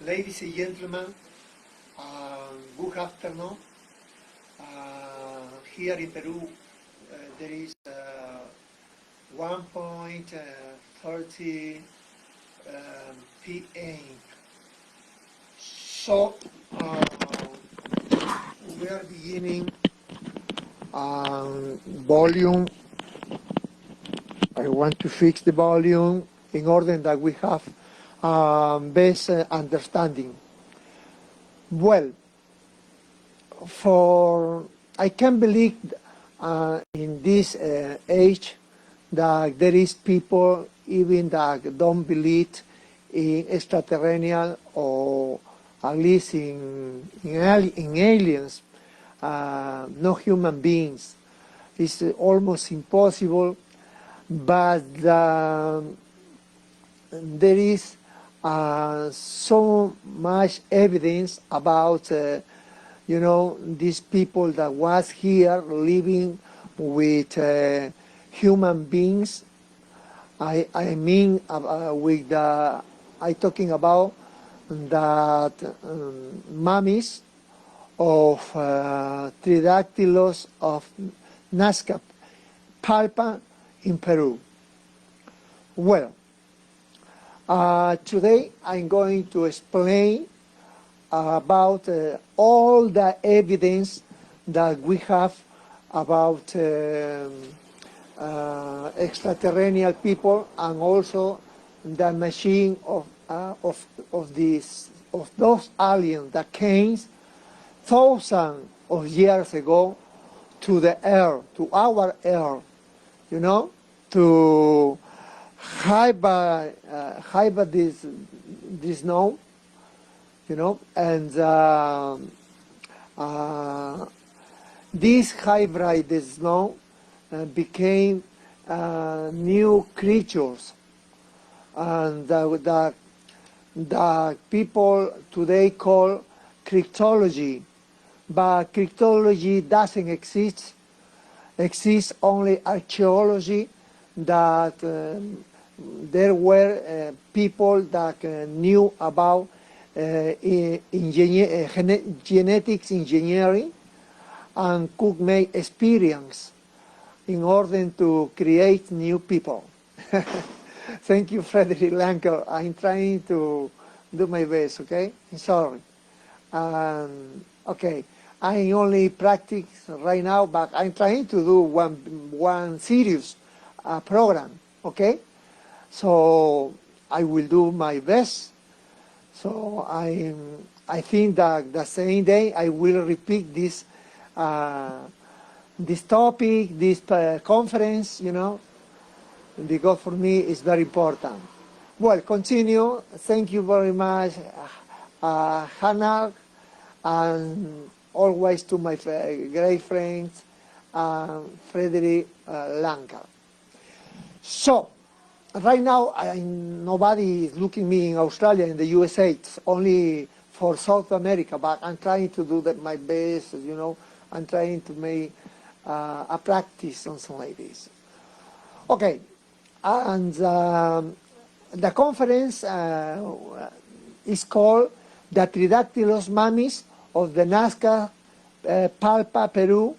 Ladies and gentlemen, good afternoon. Here in Peru, there is 1:30 p.m. So we are beginning volume. I want to fix the volume in order that we have best understanding. Well, I can believe in this age that there is people even that don't believe in extraterrestrial or at least in aliens, no human beings. It's almost impossible, but there is so much evidence about these people that was here living with human beings. I mean I'm talking about that mummies of Tridactilos of Nazca Palpa in Peru. Well, today I'm going to explain about all the evidence that we have about extraterrestrial people, and also the machine of those aliens that came thousands of years ago to the Earth, to our Earth, to hide this snow, and this hybrid snow became new creatures, and the people today call cryptology, but cryptology doesn't exist. Exists only archaeology, that there were people that knew about genetics engineering and could make experience in order to create new people. Thank you, Frederick Lanker. I'm trying to do my best, okay? I'm sorry. Okay, I only practice right now, but I'm trying to do one serious program, okay? So I will do my best. So I think that the same day I will repeat this topic, this conference, because for me it's very important. Well, continue. Thank you very much, Hannah, and always to my great friends, Frederick Lanka. So, right now, nobody is looking me in Australia, in the USA. It's only for South America, but I'm trying to do my best, I'm trying to make a practice on something like this. Okay, and the conference is called the Tridactilos Mummies of the Nazca Palpa, Peru,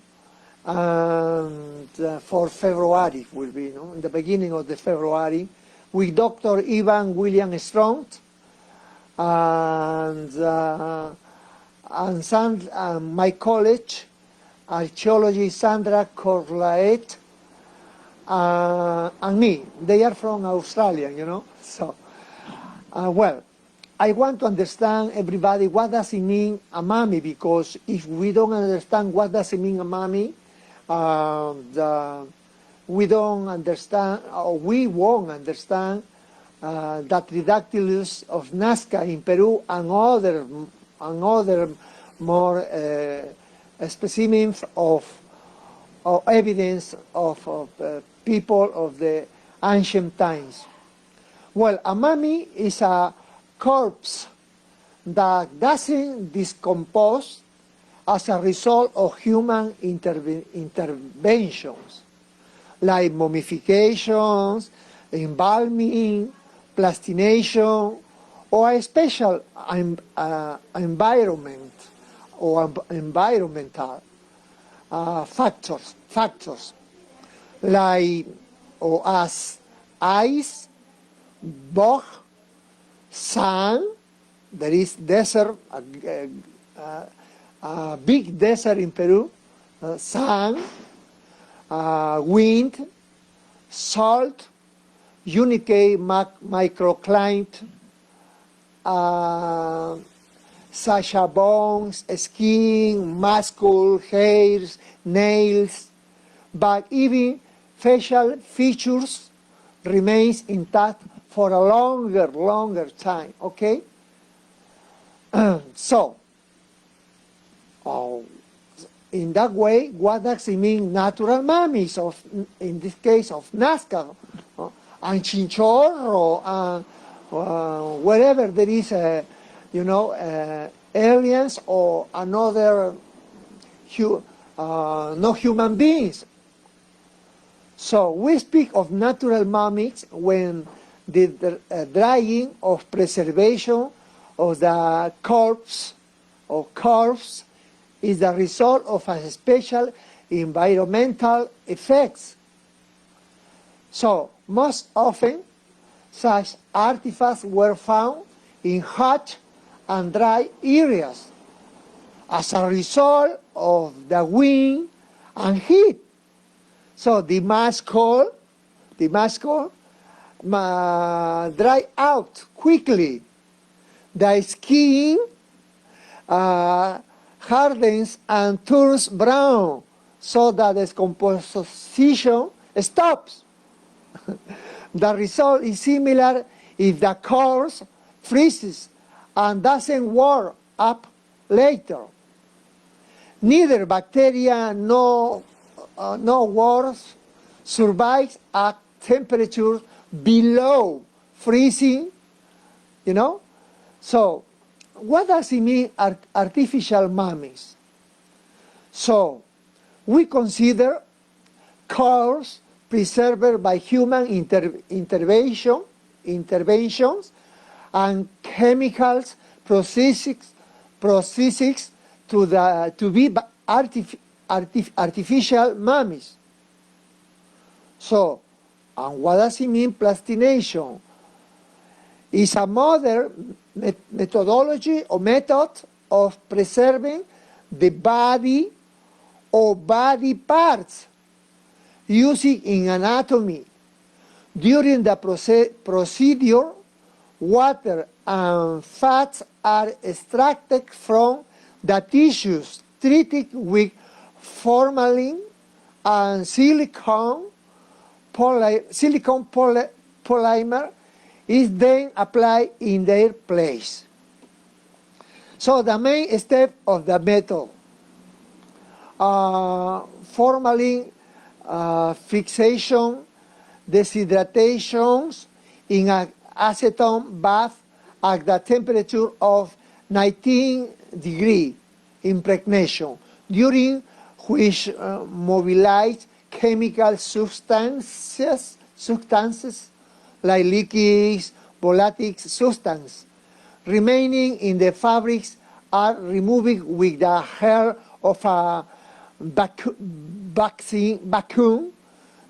and for February will be, in the beginning of the February, with Dr. Ivan William Strong and my college, archaeology Sandra Corlaet, and me. They are from Australia, So, well, I want to understand, everybody, what does it mean a mummy, because if we don't understand what does it mean a mummy, we don't understand, or we won't understand the Tridactilos of Nazca in Peru and other more specimens of evidence of people of the ancient times. Well, a mummy is a corpse that doesn't decompose as a result of human interventions, like mummifications, embalming, plastination, or a special environment or environmental factors like or as ice, bog, sun. There is desert, a big desert in Peru, sun, wind, salt, unique microclimate, such as bones, skin, muscle, hairs, nails, but even facial features remains intact for a longer time, okay? So, in that way, what does it mean natural mummies, of, in this case of Nazca, and Chinchorro, wherever there is, aliens or another, no human beings. So we speak of natural mummies when the drying of preservation of the corpse or corpse is the result of a special environmental effects. So most often such artifacts were found in hot and dry areas as a result of the wind and heat. So the muscle dry out quickly. The skin hardens and turns brown, so that the decomposition stops. The result is similar if the corpse freezes and doesn't warm up later. Neither bacteria nor worms survives at temperature below freezing, So, what does it mean artificial mummies? So, we consider corpses preserved by human interventions and chemicals processes to be artificial mummies. So, and what does it mean plastination? It's a modern methodology or method of preserving the body or body parts using in anatomy. During the procedure, water and fats are extracted from the tissues treated with formalin and silicone polymer is then applied in their place. So the main step of the method, formalin fixation, deshydratations in an acetone bath at the temperature of 19 degrees impregnation, during which mobilized chemical substances like liquids, volatile substances remaining in the fabrics are removed with the help of a vacuum.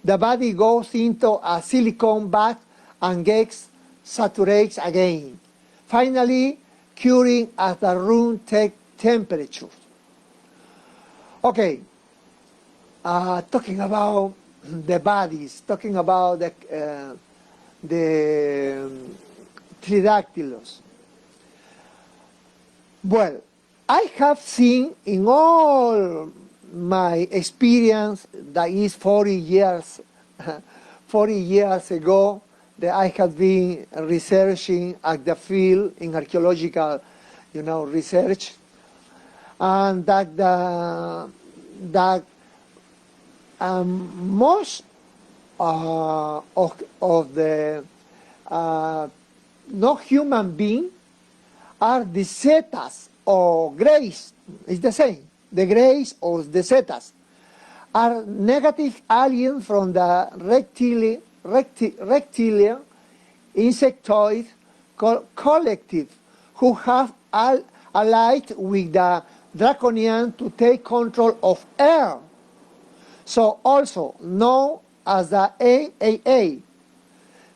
The body goes into a silicone bath and gets saturated again, finally curing at the room temperature. Okay, talking about the bodies, talking about the Tridactilos. Well, I have seen in all my experience, that is 40 years ago, that I have been researching at the field in archaeological, research, and that most of the no human being are the cetas or greys. It's the same. The greys or the cetas are negative aliens from the reptilian insectoid collective who have allied with the draconian to take control of air, so also known as the AAA.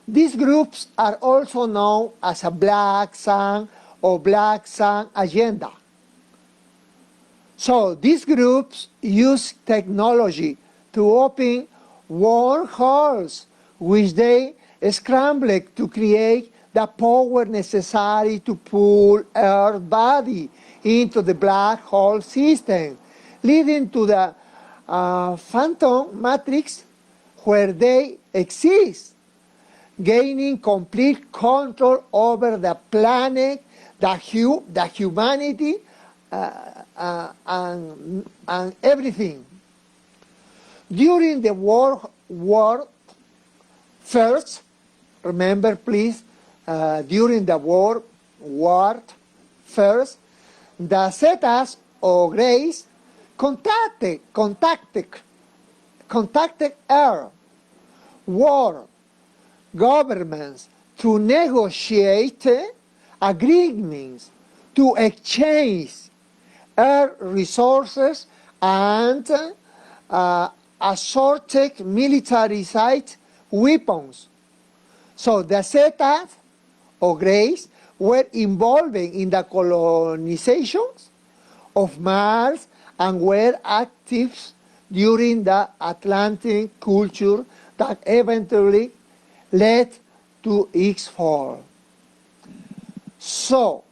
These groups are also known as a Black Sun or Black Sun Agenda. So these groups use technology to open wormholes, which they scramble to create the power necessary to pull Earth's body into the black hole system, leading to the phantom matrix where they exist, gaining complete control over the planet, the humanity, and everything. During the war first, remember please, during the war first, the Zetas or Greys contacted Earth, war, governments to negotiate agreements to exchange air resources and assorted militarized weapons. So the Zetas or Greys were involved in the colonizations of Mars and were active during the Atlantic culture that eventually led to its fall. So,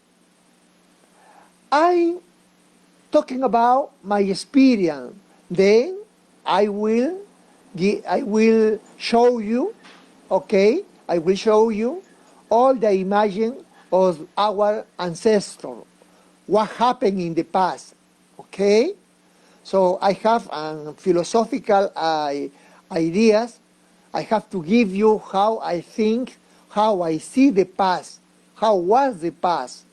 I'm talking about my experience. Then I will show you, okay? I will show you all the images of our ancestors, what happened in the past, okay? So I have philosophical ideas. I have to give you how I think, how I see the past, how was the past.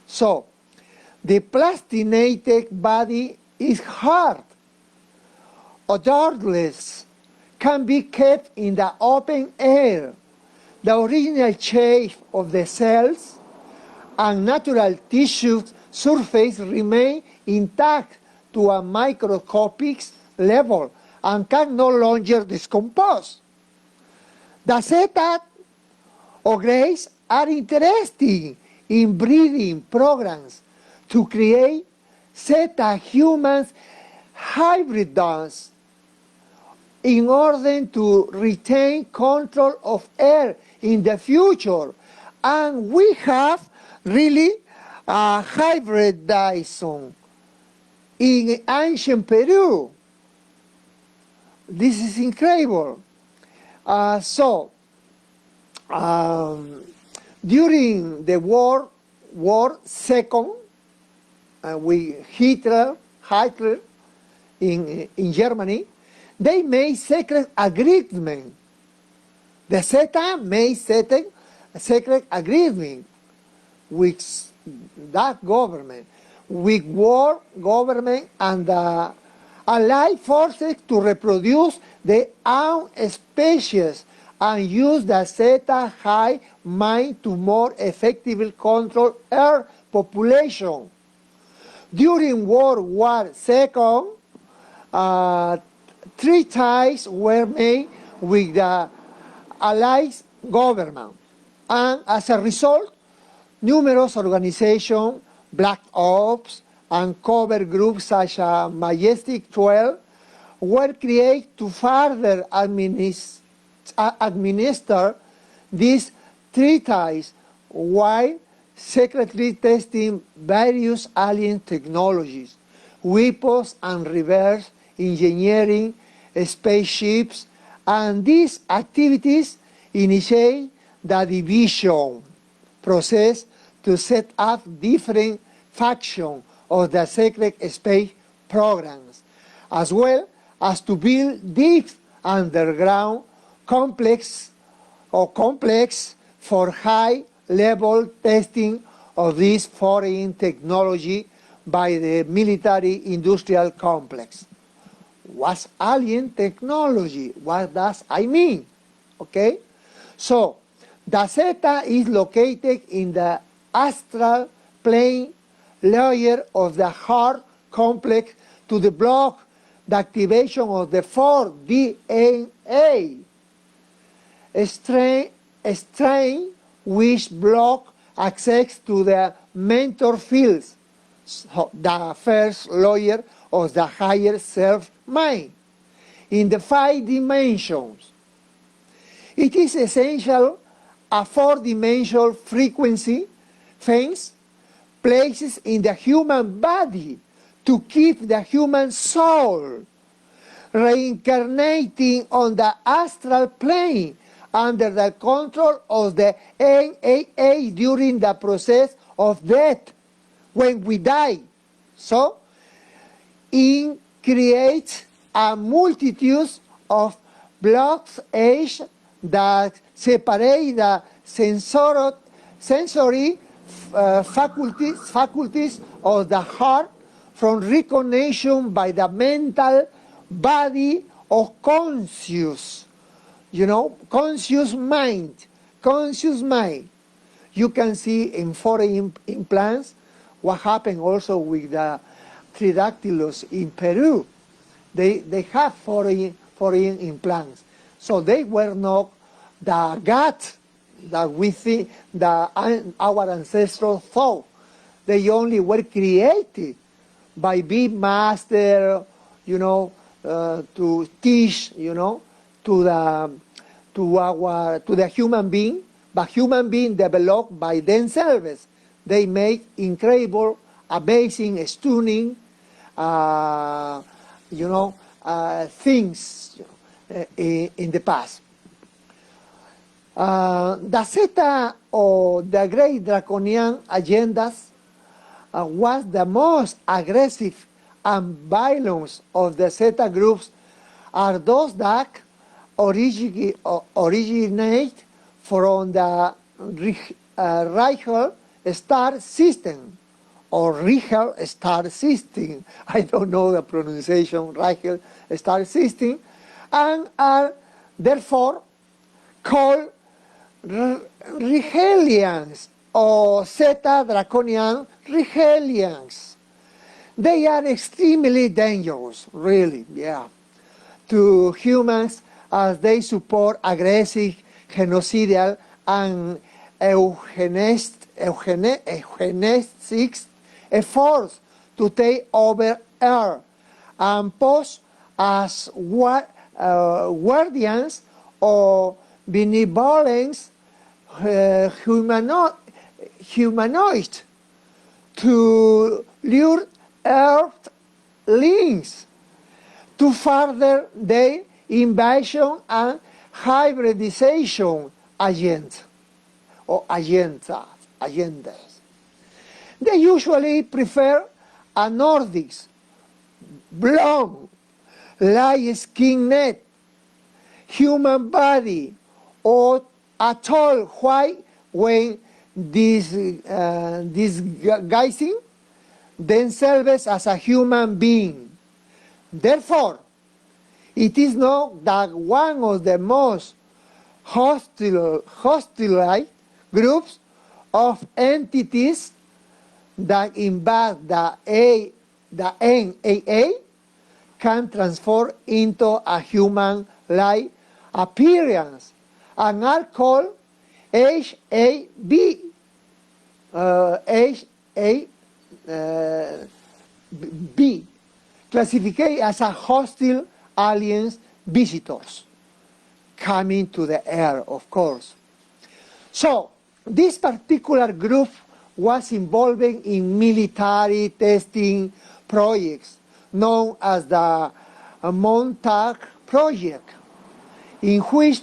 So, the plastinated body is hard, odorless, can be kept in the open air. The original shape of the cells and natural tissue surface remain intact to a microscopic level and can no longer decompose. The Zetas or Greys are interested in breeding programs to create Zeta humans hybrids in order to retain control of air in the future. And we have really hybridization in ancient Peru. This is incredible. During the war second, with Hitler in Germany, they made secret agreement. The Zeta made secret agreement with that government, with war government and allied forces to reproduce their own species and use the Zeta hive mind to more effectively control Earth population. During World War II, treaties were made with the Allied government, and as a result, numerous organizations, Black Ops, and cover groups such as Majestic 12 were created to further administer these treaties while secretly testing various alien technologies, weapons and reverse engineering spaceships, and these activities initiate the division process to set up different factions of the secret space programs, as well as to build deep underground complex for high-level testing of this foreign technology by the military-industrial complex. What's alien technology? What does I mean? Okay? So, The zeta is located in the astral plane layer of the heart complex to the block the activation of the 4-DNA strain which block access to the mentor fields, so the first layer of the higher self mind, in the 5 dimensions. It is essential a 4-dimensional frequency phase places in the human body to keep the human soul reincarnating on the astral plane under the control of the NAA during the process of death when we die. So it creates a multitude of blocks age that separate the sensory faculties of the heart from recognition by the mental body of conscious, conscious mind. You can see in foreign implants what happened also with the Tridactilos in Peru. They have foreign implants. So they were not the gut that we think that our ancestors thought. They only were created by being master, to teach, to the human being, but human being developed by themselves. They make incredible, amazing, stunning, things in the past. The Zeta or the Great Draconian agendas was the most aggressive and violent of the Zeta groups are those that originate from the Rios star system or Rios star system. I don't know the pronunciation, Rios star system, and are therefore called Rigelians or Zeta Draconian Rigelians. They are extremely dangerous, really, to humans as they support aggressive, genocidal, and eugenetic efforts to take over Earth and pose as guardians or benevolence humanoid to lure Earthlings to further their invasion and hybridization agendas. They usually prefer a Nordic, blonde, light-skinned human body or a tall white when disguising themselves as a human being. Therefore, it is not that one of the most hostile groups of entities that invade the NAA can transform into a human-like appearance and are called HAB, classified as a hostile aliens visitors coming to the Earth, of course. So this particular group was involved in military testing projects known as the Montauk Project, in which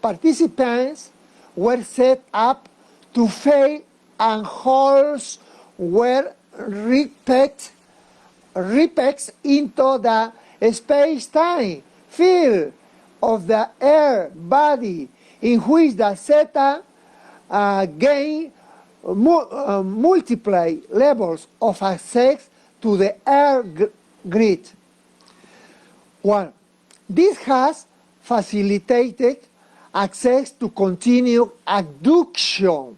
participants were set up to fail and holes were ripped into the space-time field of the air body, in which the Zeta gain multiple levels of access to the air grid. Well, this has facilitated access to continue adduction.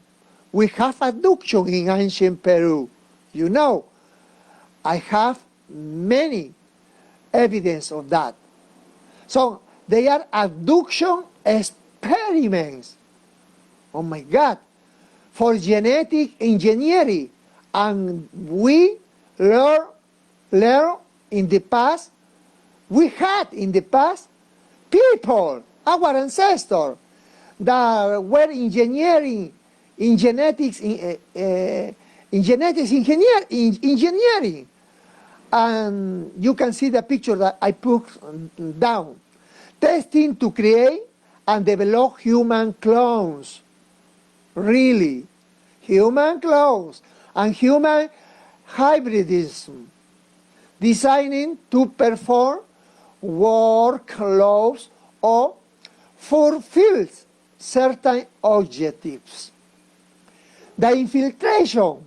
We have adduction in ancient Peru. You know, I have many evidence of that. So they are adduction experiments. Oh my God, for genetic engineering. And we learn in the past, we had in the past people, our ancestors, that were engineering, in genetics, engineering. And you can see the picture that I put down. Testing to create and develop human clones. Really, human clones and human hybridism. Designing to perform workloads or fulfill certain objectives. The infiltration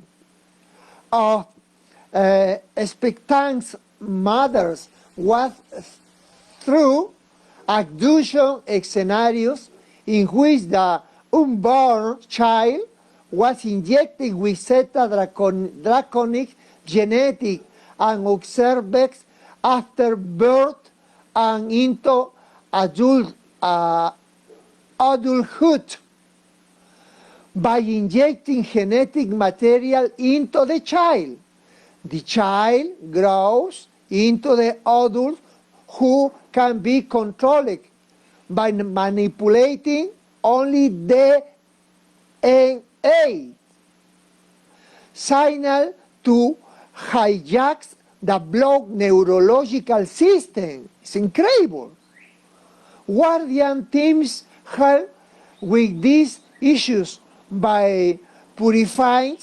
of expectant mothers was through adduction scenarios in which the unborn child was injected with certain draconic genetic and observed after birth and into adulthood by injecting genetic material into the child. The child grows into the adult who can be controlled by manipulating only the DNA signal to hijack the blood neurological system. It's incredible. Guardian teams help with these issues by purifying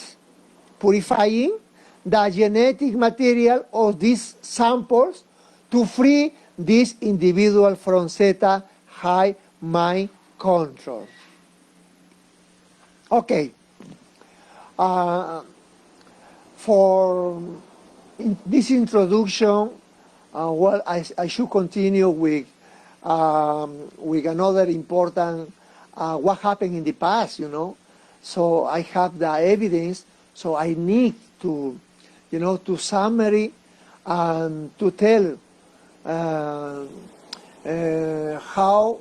the genetic material of these samples to free this individual from theta high mind control. Okay. For this introduction, well, I should continue with another important what happened in the past, you know. So I have the evidence, so I need to, you know, to summary and to tell how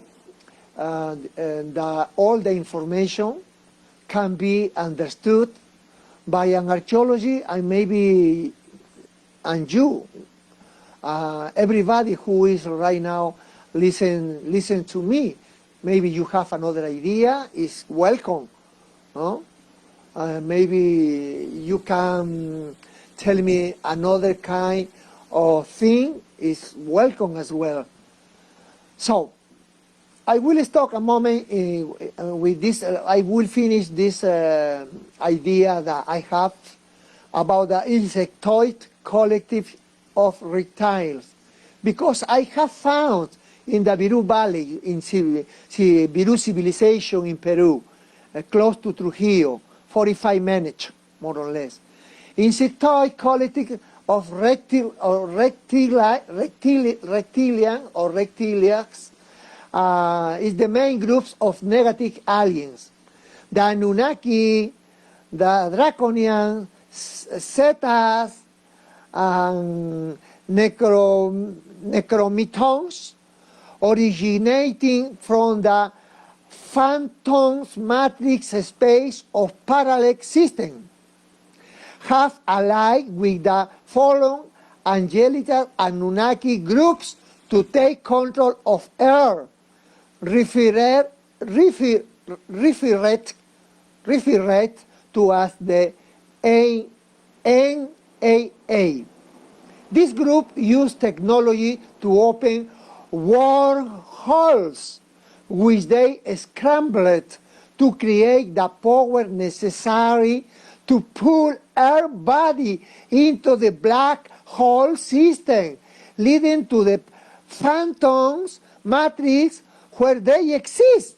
all the information can be understood by an archaeology and maybe and you, everybody who is right now listen to me. Maybe you have another idea, is welcome. No? Maybe you can tell me another kind of thing, is welcome as well. So, I will stop a moment with this. I will finish this idea that I have about the insectoid collective of reptiles, because I have found in the Viru Valley, in Viru civilization in Peru, close to Trujillo, 45 minutes, more or less. Insectoid collective of reptilians is the main groups of negative aliens. The Anunnaki, the Draconian, Cetas, and Necromitons, originating from the phantoms matrix space of parallel system, have allied with the fallen angelic Anunnaki groups to take control of Earth, referred to as the NAA. This group used technology to open wormholes, which they scrambled to create the power necessary to pull Earth body into the black hole system, leading to the phantoms matrix where they exist,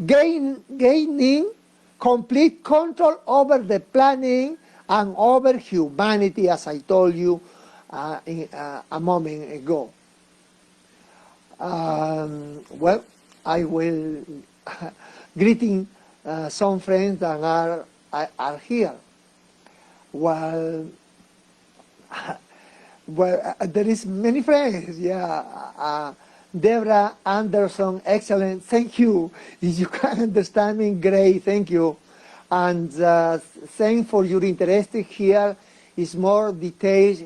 gaining complete control over the planet and over humanity, as I told you a moment ago. Well, I will greeting some friends that are here. Well, there is many friends, yeah. Deborah Anderson, excellent, thank you. If you can understand me, great, thank you. And thanks for your interest here. Is more details.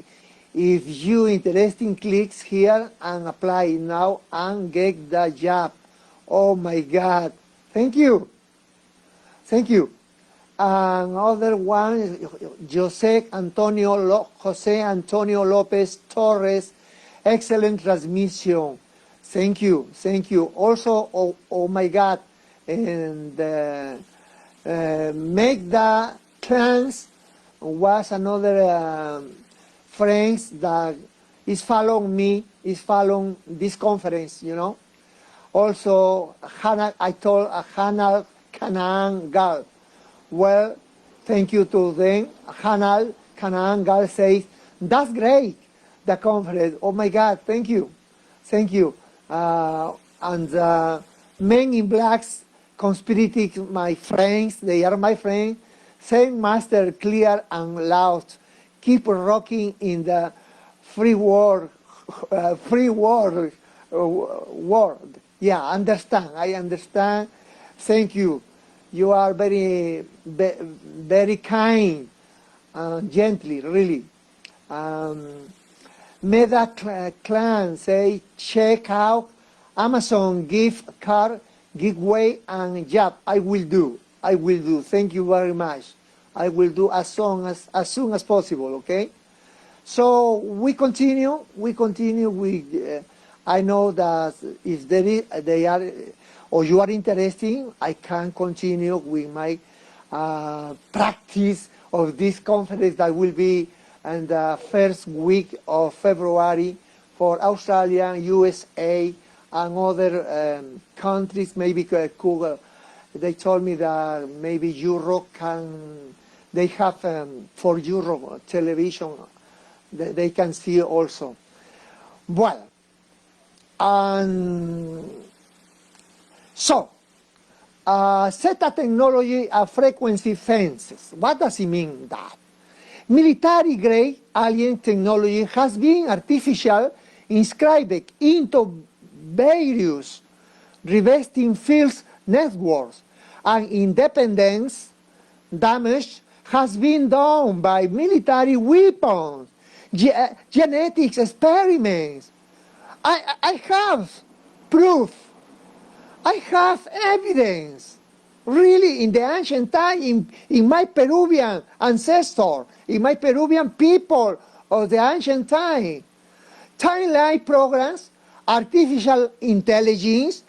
If you interested, clicks here and apply now and get the job. Oh my God, thank you. Thank you. Another one is Jose Antonio Lopez Torres. Excellent transmission. Thank you. Thank you. Also, oh my God, and make the clans was another friends that is following me, is following this conference, you know. Also, Hannah, I told Hannah Canaan Gal. Well, thank you to them. Hannah Canaan Gal says, that's great, the conference. Oh my God, thank you. Thank you. And Men in Blacks, conspiracy, my friends, they are my friends. Same master, clear and loud. Keep rocking in the free world. World. Yeah, understand. I understand. Thank you. You are very, very kind, gently, really. Meda Clan say check out Amazon gift card, giveaway, and job. I will do. I will do. Thank you very much. I will do as soon as possible. Okay. So we continue. We continue with. I know that if they are, or you are interested, I can continue with my practice of this conference that will be in the first week of February for Australia, USA, and other countries. Maybe Google. They told me that maybe Europe can. They have for Europe television. They can see also. Well. So, Zeta technology frequency fences. What does it mean that? Military-grade alien technology has been artificially inscribed into various revesting fields networks, and independence damage has been done by military weapons, genetics experiments. I have proof. I have evidence. Really, in the ancient time, in my Peruvian ancestor, in my Peruvian people of the ancient time, timeline programs, artificial intelligence,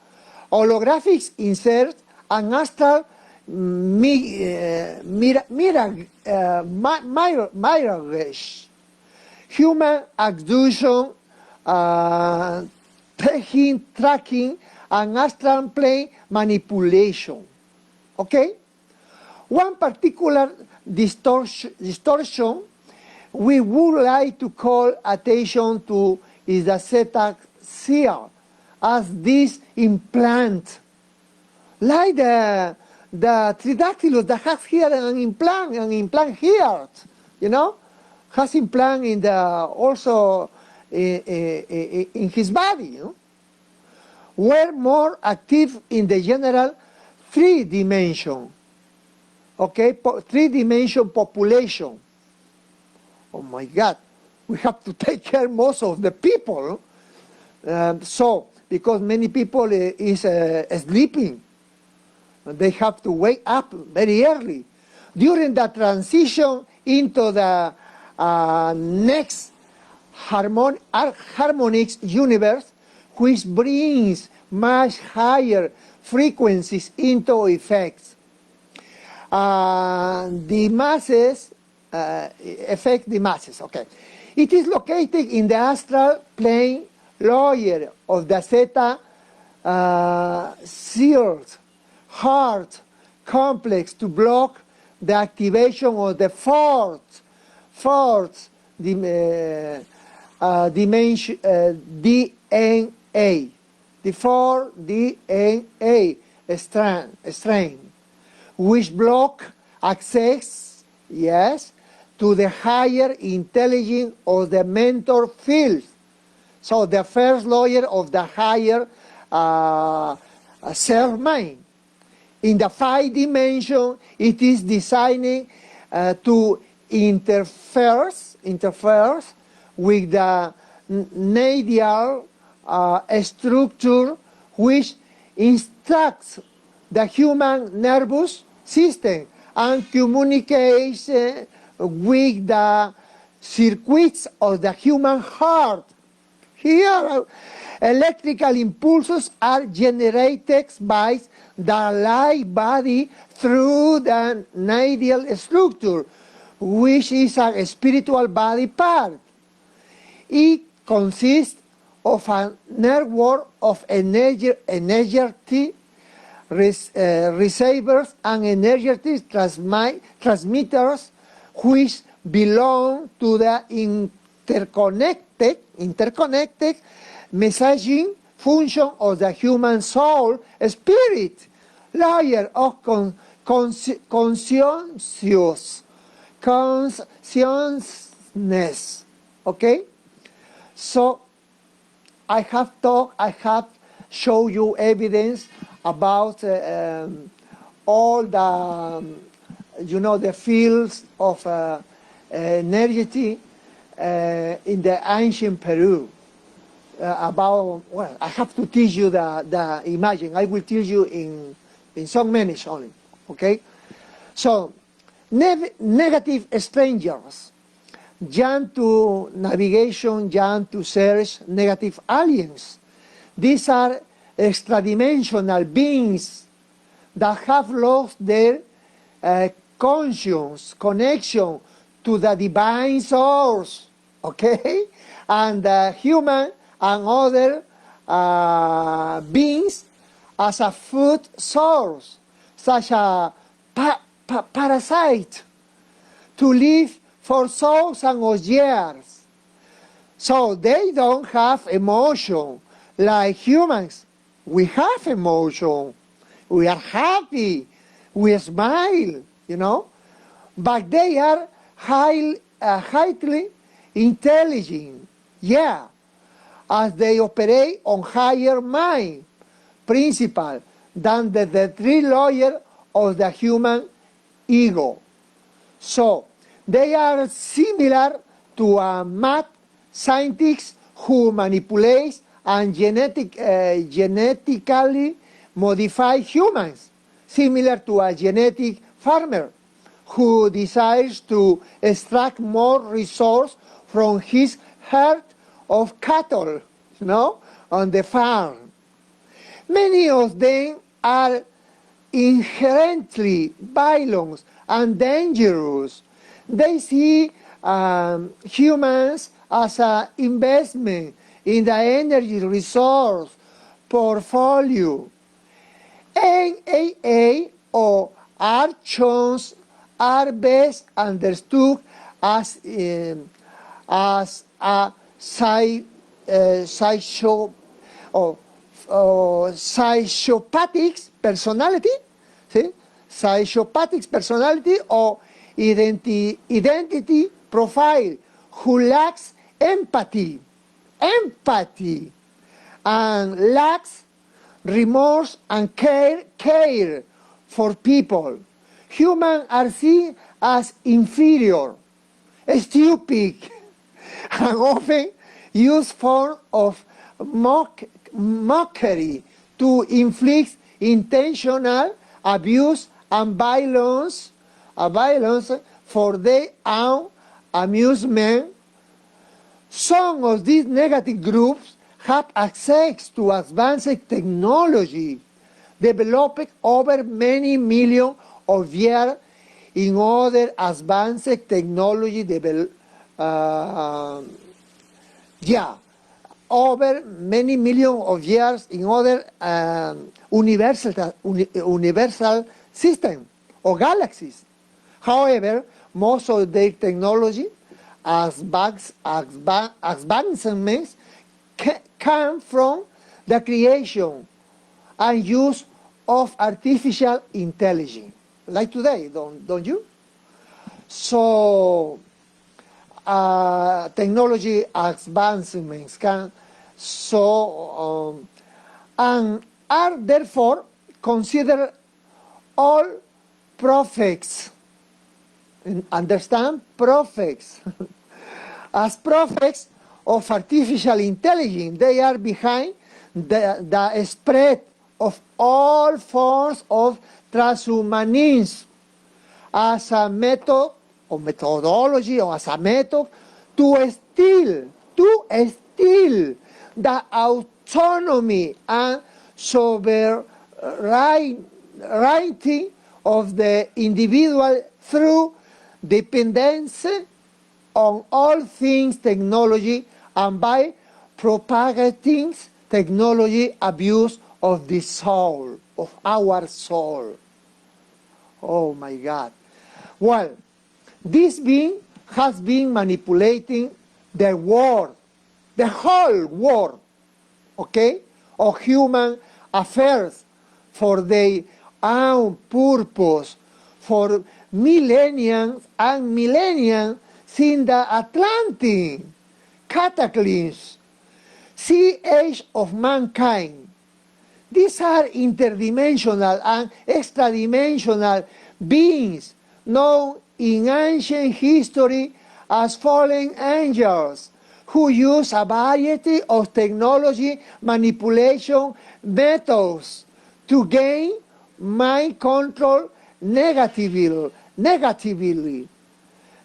holographic inserts, and astral mirage, human abduction, tracking, and astral plane manipulation. Okay? One particular distortion we would like to call attention to is the Zeta seal, as this implant, like the Tridactilos that has here an implant here, you know, has implant in the also in his body, you know? Were more active in the general 3-dimension, okay, 3-dimension population. Oh my God, we have to take care most of the people. So, because many people is sleeping, they have to wake up very early. During the transition into the next harmonics universe, which brings much higher frequencies into effects. The masses affect the masses, okay. It is located in the astral plane lower of the Zeta sealed heart complex to block the activation of the fourth dimension, DNA, the 4DNA strain, which block access, yes, to the higher intelligence of the mentor field. So the first layer of the higher self-mind. In the 5 dimension, it is designed to interfere with the nadial structure, which instructs the human nervous system and communicates with the circuits of the human heart. Here, electrical impulses are generated by the light body through the nadial structure, which is a spiritual body part. It consists of a network of energy receivers and energy transmitters, which belong to the interconnected messaging function of the human soul, spirit, layer of consciousness. Okay? So I have shown you evidence about all the, the fields of energy in the ancient Peru. I have to teach you the imagine. I will teach you in some minutes only. Okay? So, negative strangers, jump to navigation, jump to search negative aliens. These are extra-dimensional beings that have lost their conscious connection to the divine source, okay? And human and other beings as a food source, such a parasite, to live for thousands of years. So they don't have emotion like humans. We have emotion. We are happy. We smile, But they are highly intelligent, yeah, as they operate on higher mind principle than the 3 layers of the human ego. So they are similar to a mad scientist who manipulates and genetically modify humans, similar to a genetic farmer who desires to extract more resource from his herd of cattle, on the farm. Many of them are inherently violent and dangerous. They see humans as an investment in the energy resource portfolio. NAA or archons are best understood as a psychopathic personality, psychopathic personality or identity profile who lacks empathy, and lacks remorse and care for people. Humans are seen as inferior, stupid, and often use forms of mockery to inflict intentional abuse and violence for their own amusement. Some of these negative groups have access to advanced technology developed over many millions of years in other advanced technology over many millions of years in other universal system or galaxies. However, most of their technology advancements come from the creation and use of artificial intelligence, like today, don't you? So technology advancements can and are therefore considered all prophets. Understand? Prophets. As prophets of artificial intelligence, they are behind the spread of all forms of transhumanism as a method or methodology or as a method to steal the autonomy and sovereignty of the individual through dependence on all things technology and by propagating technology abuse of the soul, of our soul. Oh my God. Well, this being has been manipulating the world, the whole world, okay, of human affairs for their own purpose, for millennia and millennia since the Atlantic cataclysm, sea age of mankind. These are interdimensional and extradimensional beings known in ancient history as fallen angels who use a variety of technology manipulation methods to gain mind control negatively,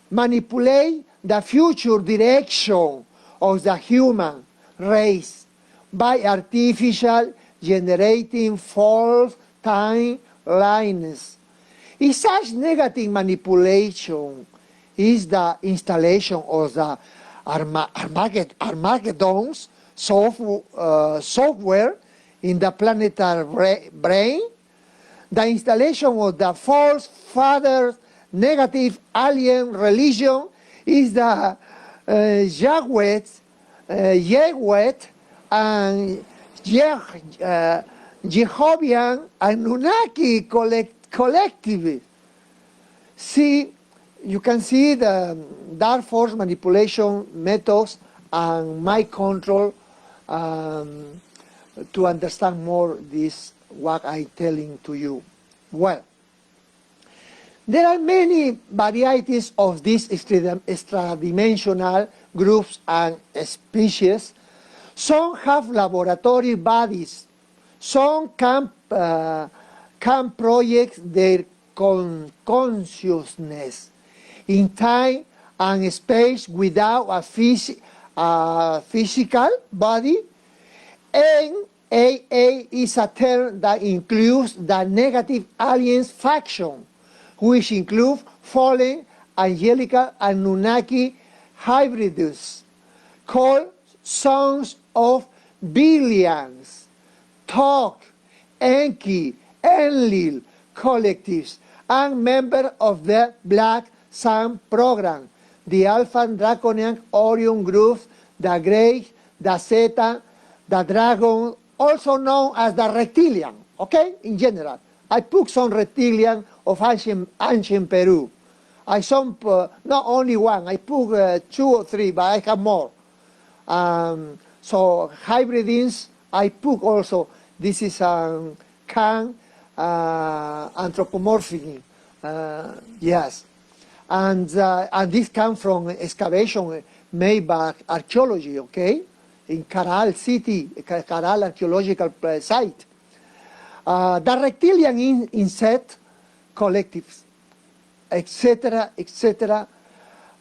manipulate the future direction of the human race by artificial generating false timelines. In such negative manipulation is the installation of the Armageddon's software in the planetary brain, the installation of the false father's negative alien religion is the Yahweh and Jehovah Anunnaki collective. See, you can see the dark force manipulation methods and mind control to understand more this what I'm telling to you. Well, there are many varieties of these extradimensional groups and species. Some have laboratory bodies. Some can project their consciousness in time and space without a physical body. NAA is a term that includes the negative aliens faction, which include fallen angelical Anunnaki hybrids, called Sons of Billions, Talk, Enki, Enlil collectives, and members of the Black Sun program, the Alpha Draconian Orion groups, the Grey, the Zeta, the Dragon, also known as the Reptilian, okay, in general. I put some Reptilian of ancient Peru. I some, not only one, I put 2 or 3, but I have more. So hybridins, I put also, this is Khan anthropomorphism, yes. And this comes from excavation made by archaeology, okay? In Caral City, Caral archaeological site. The reptilian insect collectives, etc., etc.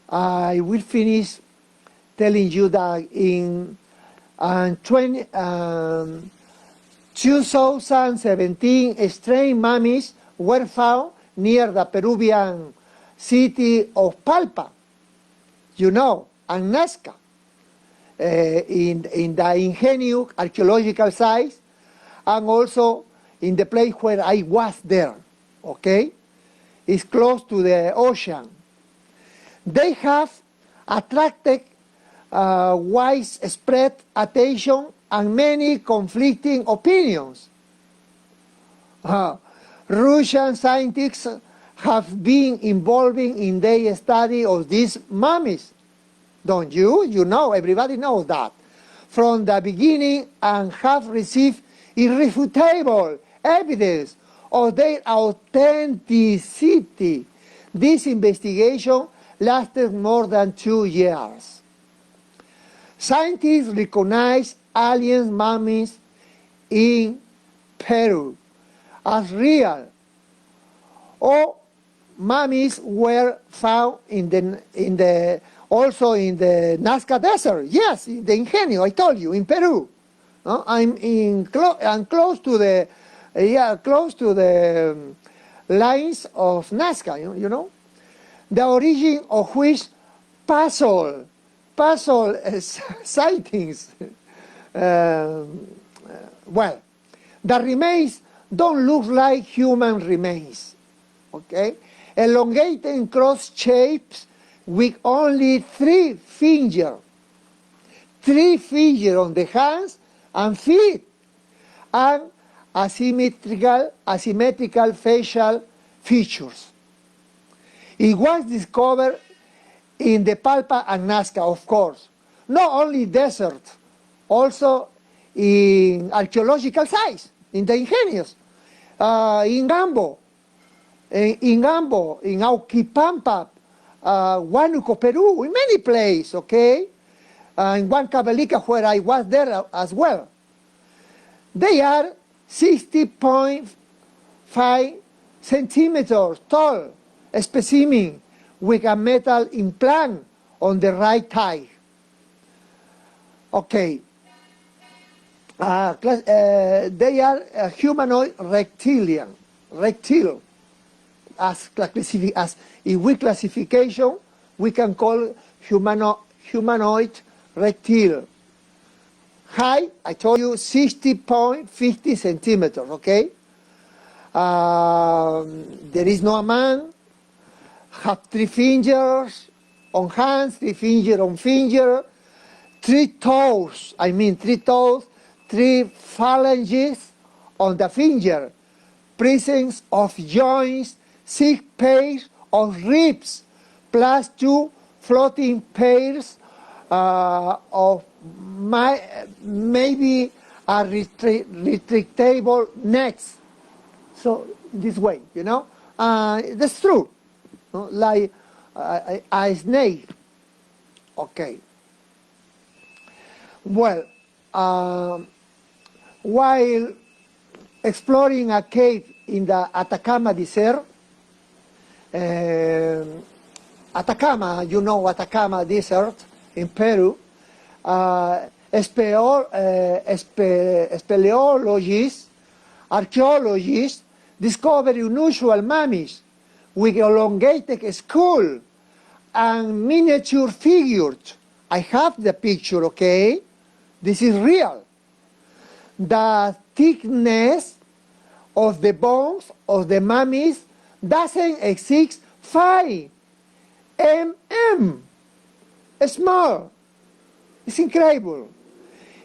I will finish telling you that in 2017, strange mummies were found near the Peruvian city of Palpa, you know, and Nazca, in the ingenious archaeological sites, and also in the place where I was there, okay? It's close to the ocean. They have attracted widespread attention and many conflicting opinions. Russian scientists have been involving in the study of these mummies. Don't you? You know, everybody knows that. From the beginning and have received irrefutable evidence of their authenticity. This investigation lasted more than 2 years. Scientists recognize alien mummies in Peru as real. All mummies were found also in the Nazca Desert. Yes, in the Ingenio, I told you, in Peru. I'm close to the lines of Nazca, you know. The origin of which puzzle sightings. Well, the remains don't look like human remains. Okay, elongated cross shapes with only 3 fingers. 3 fingers on the hands and feet, and asymmetrical facial features. It was discovered in the Palpa and Nazca, of course. Not only desert, also in archaeological sites, in the Ingenios, in Gambo, in Auquipampa, Huánuco, Peru, in many places, okay? In Huancavelica, where I was there as well. They are 60.5 centimeters tall specimen with a metal implant on the right thigh. Okay. They are humanoid reptile. As in we classification, we can call humanoid reptile. Height, I told you, 60.50 centimeters, okay? There is no a man, have 3 fingers on hands, 3 fingers on finger, 3 toes, 3 phalanges on the finger, presence of joints, 6 pairs of ribs, plus 2 floating pairs of maybe a retractable necks. So this way, you know, that's true, no? Like a snake. Okay. Well, while exploring a cave in the Atacama Desert, Atacama, you know, Atacama Desert in Peru, speleologists, archaeologists discovered unusual mummies with elongated skull and miniature figures. I have the picture, okay? This is real. The thickness of the bones of the mummies doesn't exceed 5 mm. Small. It's incredible.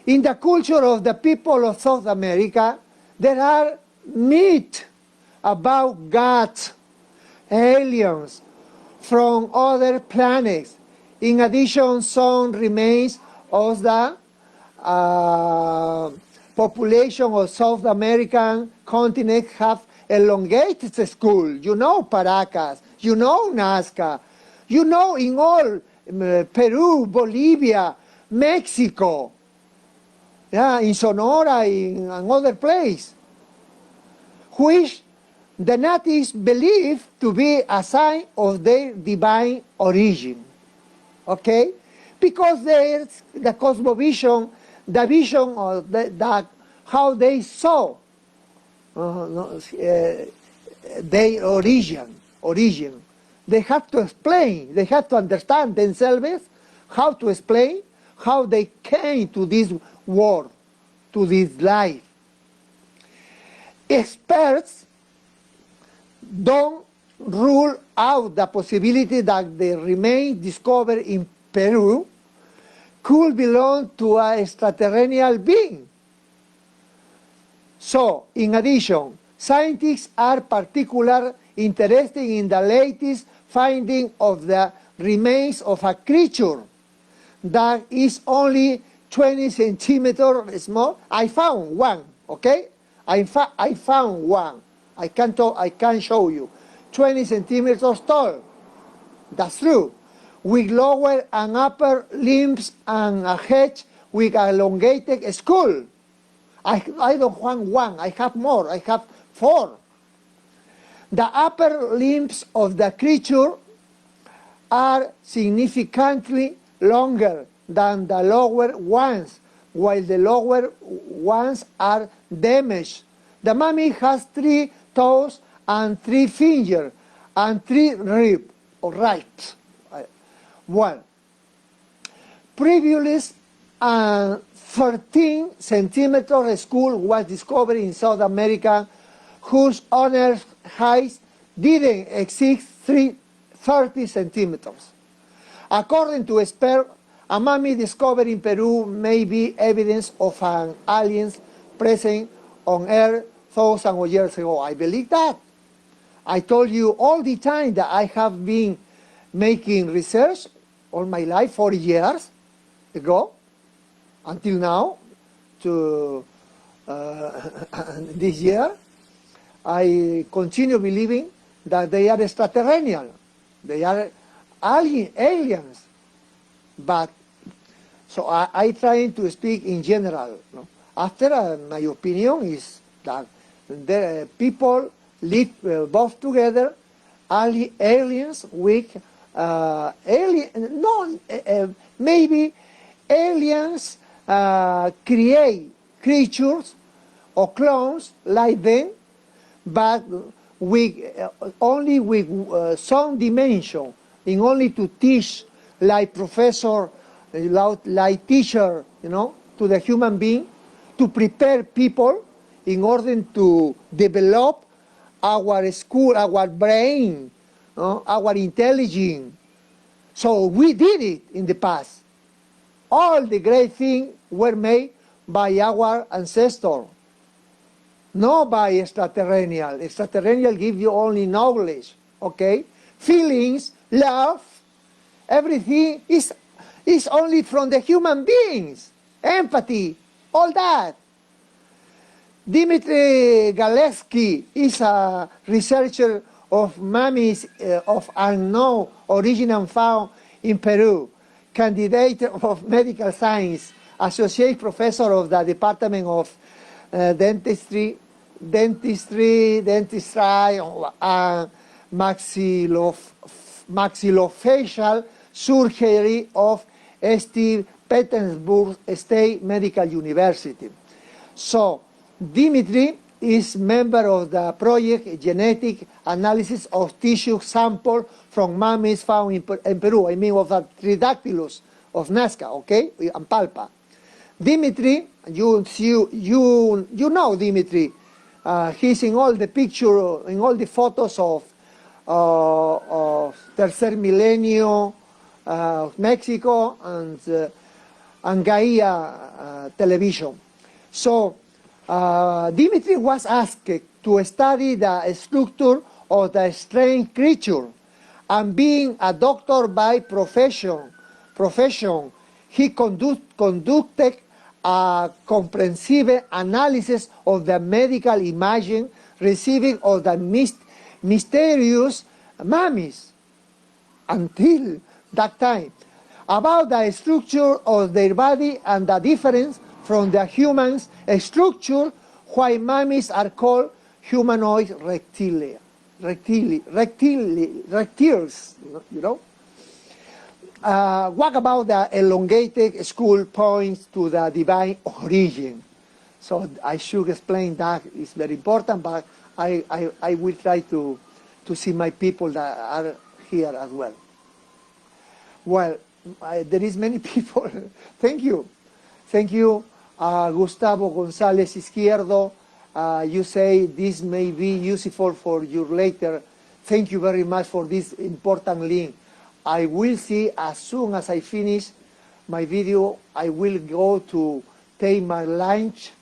In the culture of the people of South America, there are myths about gods, aliens from other planets. In addition, some remains of the population of South American continent have elongated skull. You know Paracas, you know Nazca, you know in all Peru, Bolivia, Mexico, yeah, in Sonora, in another place, which the natives believe to be a sign of their divine origin. Okay? Because there's the cosmovision, the vision of how they saw their origin. They have to explain, they have to understand themselves how to explain how they came to this world, to this life. Experts don't rule out the possibility that the remains discovered in Peru could belong to a extraterrestrial being. So, in addition, scientists are particularly interested in the latest finding of the remains of a creature that is only 20 centimeters small. I found one, okay? I found one. I can show you. 20 centimeters tall. That's true. With lower and upper limbs and a head with elongated skull. I don't want one. I have more. I have 4. The upper limbs of the creature are significantly longer than the lower ones, while the lower ones are damaged. The mummy has 3 toes and 3 fingers and 3 ribs. All right. Well, previous 13 centimeter skull was discovered in South America, whose owner's height didn't exceed 30 centimeters. According to experts, a mummy discovered in Peru may be evidence of an alien present on Earth thousands of years ago. I believe that. I told you all the time that I have been making research all my life, 40 years ago, until now, to this year. I continue believing that they are extraterrestrial. They are aliens. But, so I try to speak in general. No? After, my opinion is that the people live both together, aliens with maybe aliens create creatures or clones like them, but with only with some dimension, in only to teach, like professor, like teacher, you know, to the human being, to prepare people in order to develop our school, our brain, our intelligence. So we did it in the past. All the great things were made by our ancestors, not by extraterrestrial. Extraterrestrial give you only knowledge, okay? Feelings, love, everything is only from the human beings. Empathy, all that. Dmitry Galeski is a researcher of mummies of unknown origin found in Peru, candidate of medical science, associate professor of the Department of Dentistry, and maxillofacial surgery of St. Petersburg State Medical University. So, Dmitry is member of the project Genetic Analysis of Tissue Sample from Mummies Found in Peru, I mean of the Tridactilos of Nazca, okay, and Palpa. Dmitry, you know Dmitry, he's in all the picture, in all the photos of Tercer Milenio, Mexico, and Gaia television. So, Dmitry was asked to study the structure of the strange creature, and being a doctor by profession, he conducted a comprehensive analysis of the medical imaging receiving of the mysterious mummies until that time, about the structure of their body and the difference from the human's structure, why mummies are called humanoid reptiles, you know. What about the elongated skull points to the divine origin? So I should explain that. It's very important, but I will try to see my people that are here as well. Well, there is many people. Thank you. Thank you, Gustavo González Izquierdo. You say this may be useful for you later. Thank you very much for this important link. I will see as soon as I finish my video, I will go to take my lunch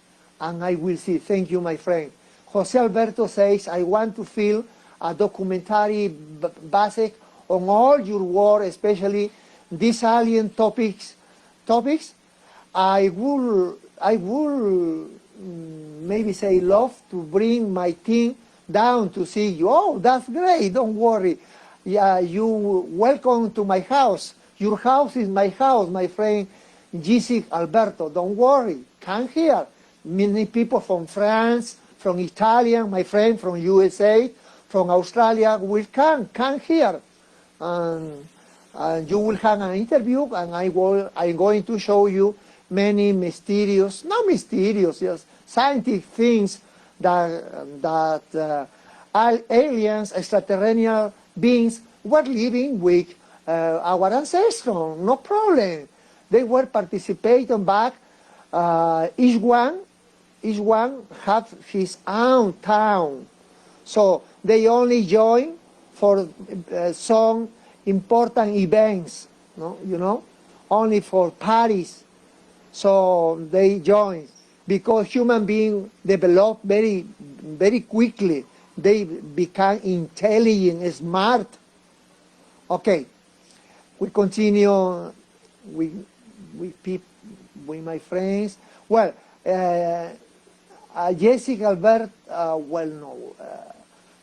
and I will see. Thank you, my friend. Jose Alberto says, I want to feel a documentary basic on all your work, especially these alien topics. I will maybe say love to bring my team down to see you. Oh, that's great, don't worry. Yeah, you welcome to my house. Your house is my house, my friend Gisik Alberto. Don't worry, come here. Many people from France, from Italy, my friend from USA, from Australia will come here. And you will have an interview, and I'm going to show you many mysterious, not mysterious, yes, scientific things that aliens, extraterrestrial beings were living with our ancestors, no problem. They were participating back. Each one have his own town. So they only join for some important events, no? You know, only for parties. So they join because human beings develop very quickly. They become intelligent, smart. Okay, we continue with my friends. Well, Jessica Alberto,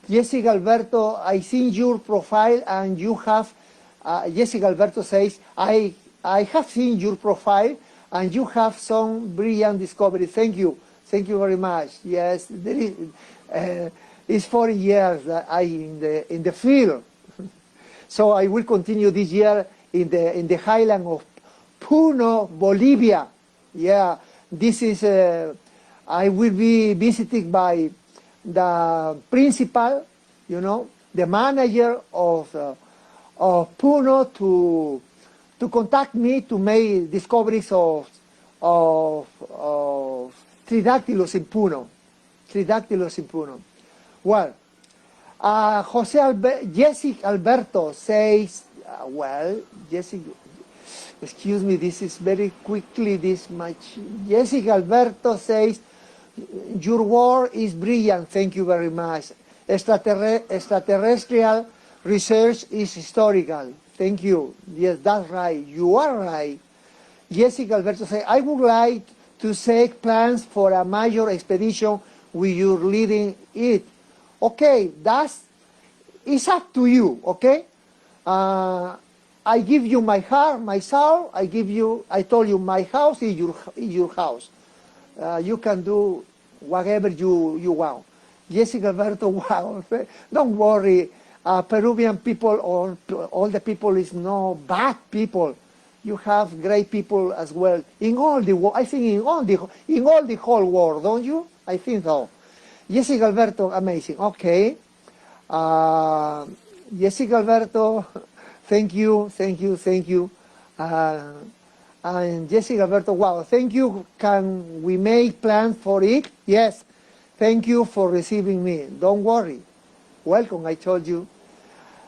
Jessica Alberto, I seen your profile and you have, Jessica Alberto says, I have seen your profile and you have some brilliant discovery. Thank you very much. Yes, there is, it's 40 years that I in the field. So I will continue this year in the highland of Puno, Bolivia. Yeah, this is, I will be visited by the principal, you know, the manager of Puno to contact me to make discoveries of Tridactilos in Puno. Tridactilos in Puno. Well, Jessica Alberto says, well, Jessica, excuse me, this is very quickly this much. Jessica Alberto says, your work is brilliant, thank you very much. Extraterrestrial research is historical. Thank you. Yes, that's right. You are right. Jessica Alberto says, I would like to take plans for a major expedition with you leading it. Okay, it's up to you, okay? I give you my heart, my soul. I told you my house is your house. You can do whatever you want. Jessica Alberto, wow, don't worry. Peruvian people or all the people is no bad people. You have great people as well in all the world. I think in all the whole world, don't you? I think so. Jessica Alberto, amazing. Okay. Jessica Alberto, thank you. And Jessica Alberto, wow, thank you. Can we make plans for it? Yes. Thank you for receiving me. Don't worry. Welcome, I told you.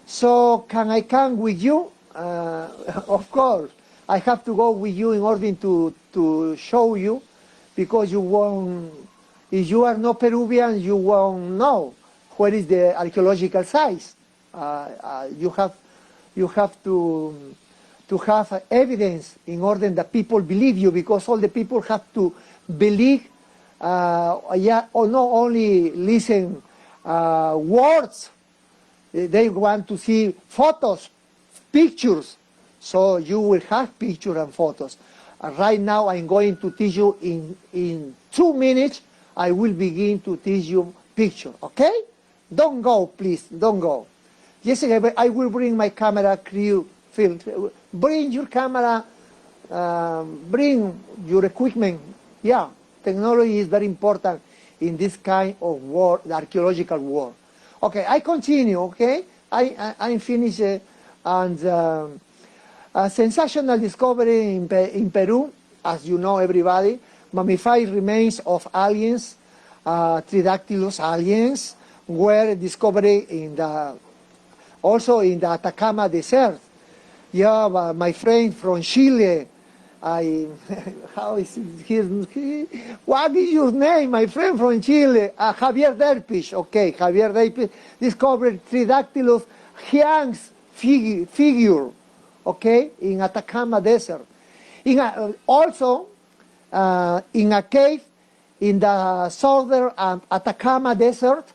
So can I come with you? Of course. I have to go with you in order to show you, because you won't, if you are not Peruvian, you won't know where is the archaeological sites. You have to have evidence in order that people believe you, because all the people have to believe, or not only listen words. They want to see photos, pictures. So you will have pictures and photos. Right now I'm going to teach you in 2 minutes. I will begin to teach you picture. Okay? Don't go, please. Don't go. Jessica, I will bring my camera crew film. Bring your camera. Bring your equipment. Yeah, technology is very important in this kind of war, the archaeological war. Okay, I continue, okay? I'm finished, and a sensational discovery in Peru, as you know, everybody, mummified remains of aliens, Tridactilos aliens, were discovered also in the Atacama Desert. Yeah, my friend from Chile, how is what is your name, my friend from Chile? Javier Derpish. Okay, Javier Derpish discovered Tridactilos giants figure, okay, in Atacama Desert. Also, in a cave in the southern Atacama Desert,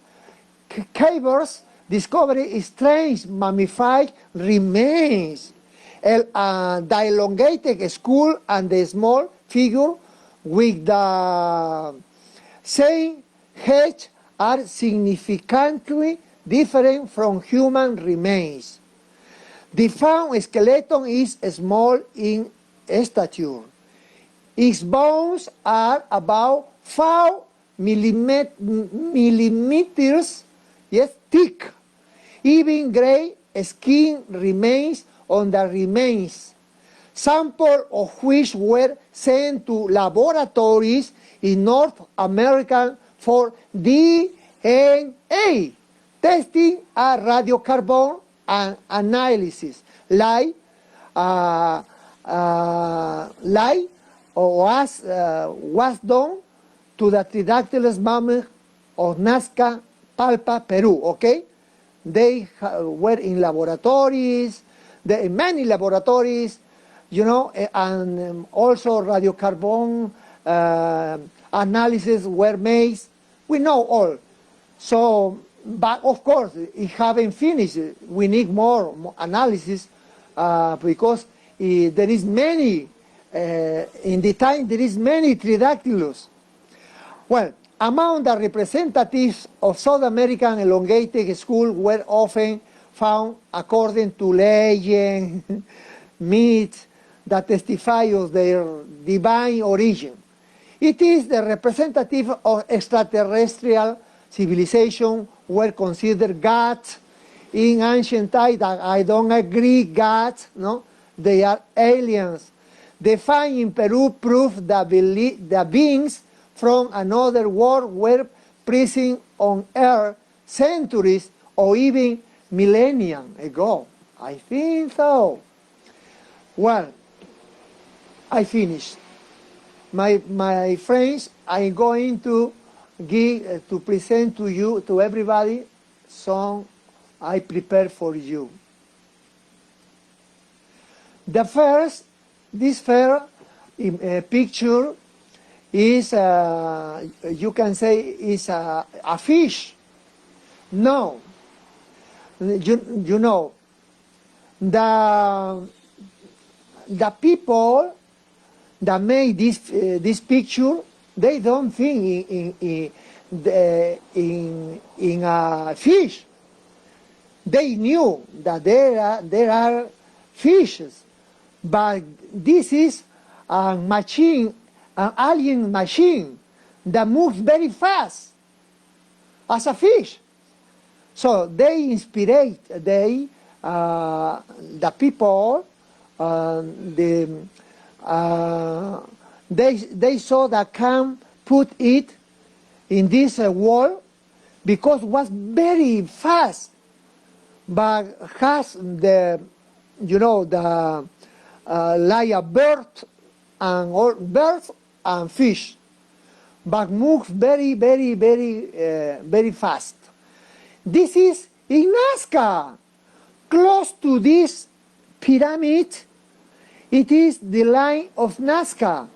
cavers discovered strange mummified remains. The elongated skull and the small figure with the same head are significantly different from human remains. The found skeleton is small in stature. Its bones are about 5 millimeters thick. Even gray skin remains on the remains, samples of which were sent to laboratories in North America for DNA testing and radiocarbon analysis, was done to the Tridactilos mummy of Nazca, Palpa, Peru. Okay, they were in laboratories. In many laboratories, you know, and also radiocarbon analysis were made. We know all. So, but of course, it haven't finished. We need more analysis because there is many, in the time there is many Tridactilos. Well, among the representatives of South American elongated skull were often found, according to legend, myths that testify of their divine origin. It is the representative of extraterrestrial civilization were considered gods in ancient times. I don't agree, gods, no? They are aliens. They find in Peru proof that the beings from another world were present on Earth centuries or even millennia ago. I think so. Well, I finished. My friends, I'm going to present to you, to everybody, song I prepared for you. This first picture is, you can say, is a fish. No. You know, the people that made this picture, they don't think in a fish. They knew that there are fishes, but this is a machine, an alien machine that moves very fast as a fish. So they inspired, the people, they saw that can put it in this wall because it was very fast, but has the, you know, the like a bird and fish, but moves very fast. This is in Nazca, close to this pyramid. It is the line of Nazca.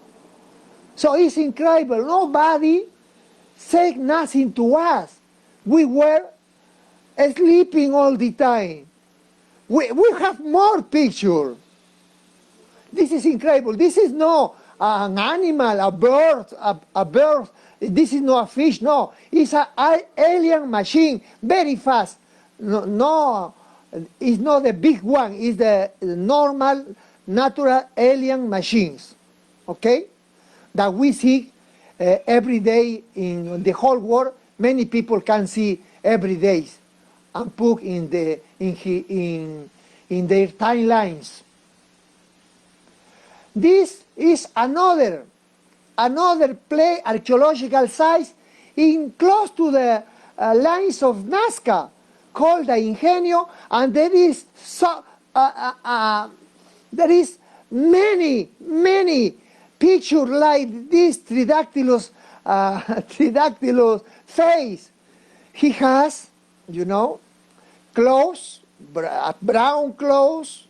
So it's incredible. Nobody said nothing to us. We were sleeping all the time. We have more pictures. This is incredible. This is not an animal, a bird. This is not a fish, no. It's an alien machine, very fast. No, it's not the big one. It's the normal, natural alien machines, okay? That we see every day in the whole world. Many people can see every day and put in their timelines. This is another archaeological site in close to the lines of Nazca, called the Ingenio, and there is many pictures like this Tridactilos face. He has, you know, clothes, brown clothes.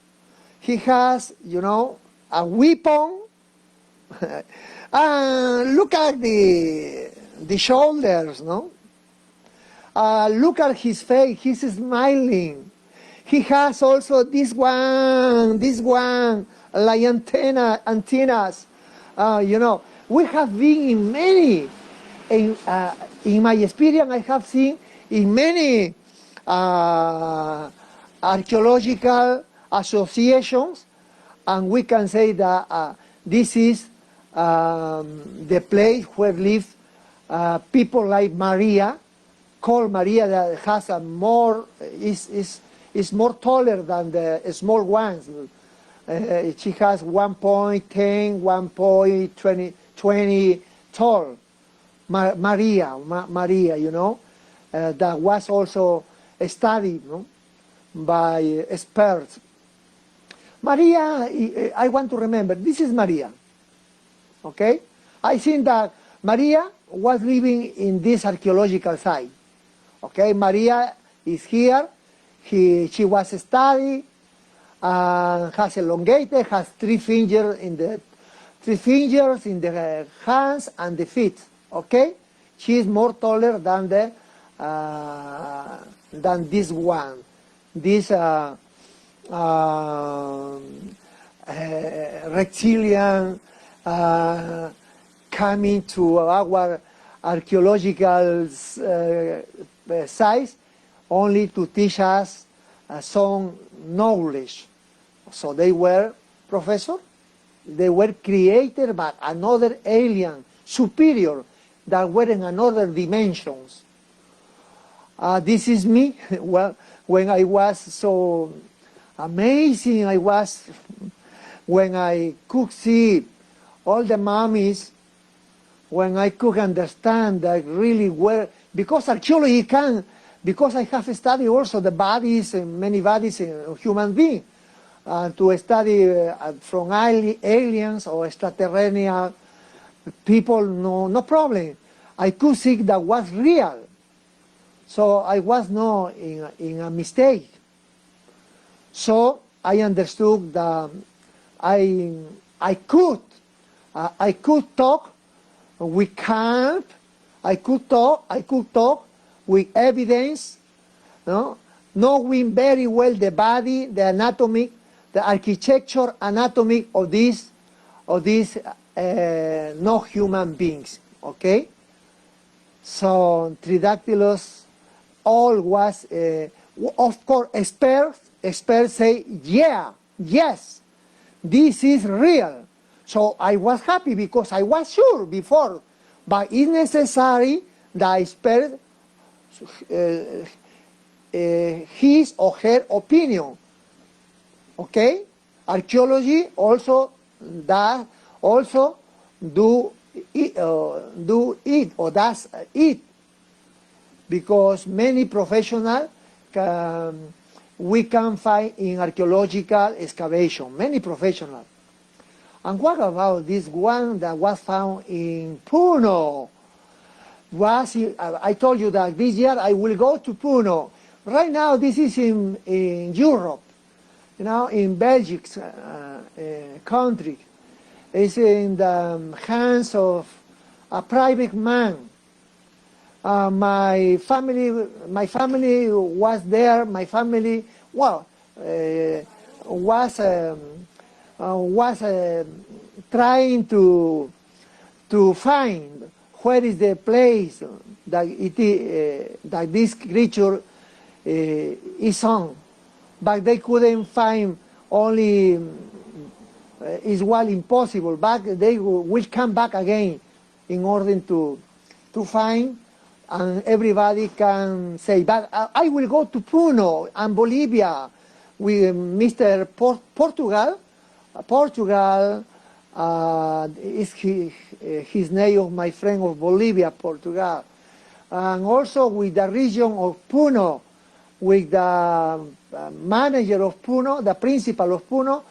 He has, you know, a weapon. Look at the shoulders, no? Look at his face. He's smiling. He has also this one, like antennas. You know, we have been in many. In my experience, I have seen in many archaeological associations, and we can say that this is the place where live people like Maria, called Maria, that has a more is more taller than the small ones. She has 1.10, 1.20 tall. Maria, you know, that was also studied, no, by experts. Maria, I want to remember, this is Maria, okay? I think that Maria was living in this archaeological site, okay? Maria is here, she was studied, has elongated, has three fingers in the hands and the feet, okay? She is more taller than this one, this reptilian coming to our archaeological sites only to teach us some knowledge. So they were professors, they were created by another alien, superior, that were in another dimensions. This is me. Well, when I was so amazing, when I could see all the mummies, when I could understand that really were, because archaeology can, because I have studied also the bodies, many bodies in human beings, to study from aliens or extraterrestrial people, no problem. I could see that was real. So I was not in a mistake. So I understood that I could talk with camp, I could talk with evidence, no? Knowing very well the body, the anatomy, the architecture, anatomy of these no human beings, okay? So Tridactilos all was, of course, experts say, yeah, yes, this is real. So I was happy because I was sure before, but it's necessary that expert his or her opinion. Okay? Archaeology also does it, because many professionals we can find in archaeological excavation, many professionals. And what about this one that was found in Puno? I told you that this year I will go to Puno. Right now this is in Europe, you know, in Belgium's country. It's in the hands of a private man. My family was there. My family, well, was trying to find where is the place that that this creature is on, but they couldn't find. Only is well impossible. But they will come back again in order to find, and everybody can say, but I will go to Puno and Bolivia with Mr. Portugal. Portugal is his name of my friend of Bolivia, Portugal. And also with the region of Puno, with the manager of Puno, the principal of Puno,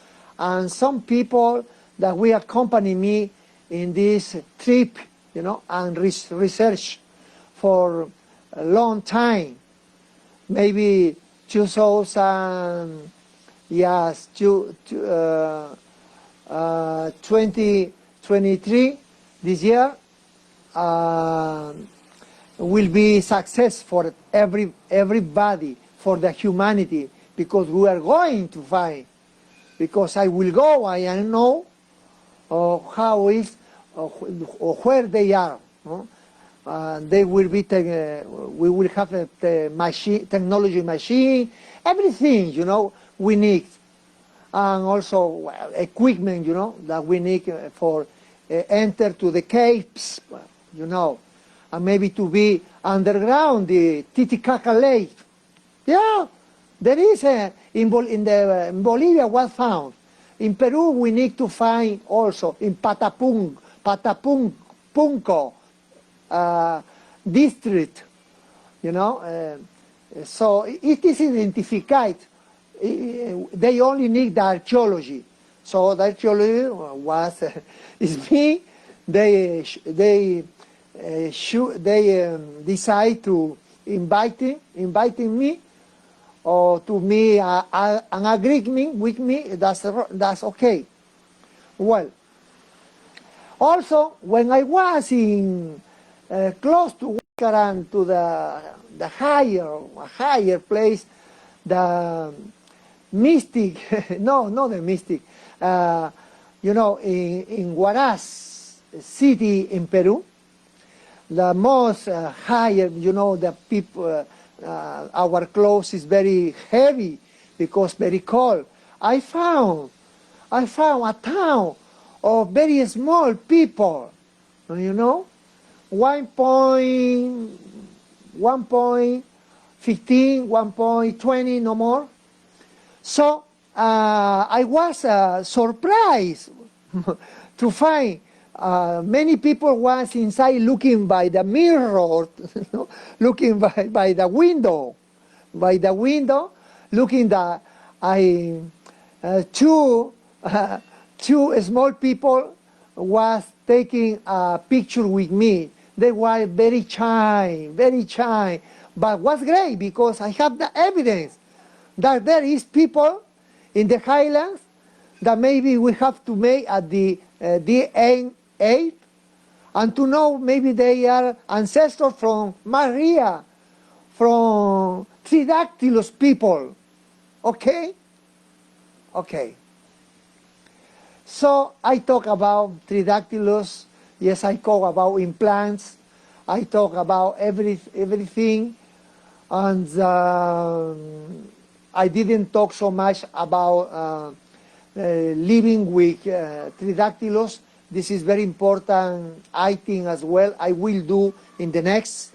and some people that will accompany me in this trip, you know, and research for a long time, maybe 2023, this year, will be success for everybody, for the humanity, because we are going to find, because I will go, I know how is, or where they are. No? They will be, we will have the machine, technology machine, everything, you know, we need. And also equipment, you know, that we need for enter to the caves, you know, and maybe to be underground, the Titicaca Lake. Yeah, there is in Bolivia was found. In Peru, we need to find also in Patapunco district, you know. So it is identified. They only need the archaeology. So the archaeology was is me. They decide to inviting me, or to me an agreement with me. That's okay. Well, also when I was in close to Huascarán, to the higher place, the mystic, no, not the mystic, you know, in Huaraz city in Peru, the most higher, you know, the people, our clothes is very heavy because very cold. I found a town of very small people, you know, 1.15, 1.20, no more. So I was surprised to find many people was inside looking by the mirror, looking by the window, looking that two small people was taking a picture with me. They were very shy, but was great because I have the evidence that there is people in the highlands that maybe we have to make at the DNA, and to know maybe they are ancestors from Maria, from Tridactilos people. Okay? Okay. So I talk about Tridactilos. Yes, I talk about implants. I talk about everything. And I didn't talk so much about living with Tridactilos. This is very important, I think, as well. I will do in the next,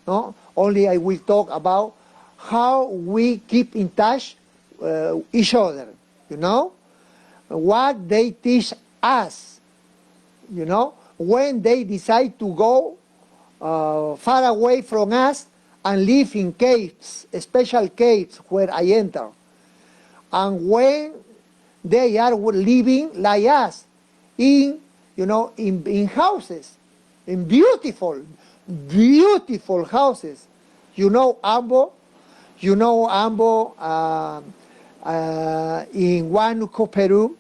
no? Only I will talk about how we keep in touch each other, you know? What they teach us, you know? When they decide to go far away from us and live in caves, special caves where I enter. And when they are living like us in, you know, in houses, in beautiful houses. You know Ambo, in Huánuco, Peru.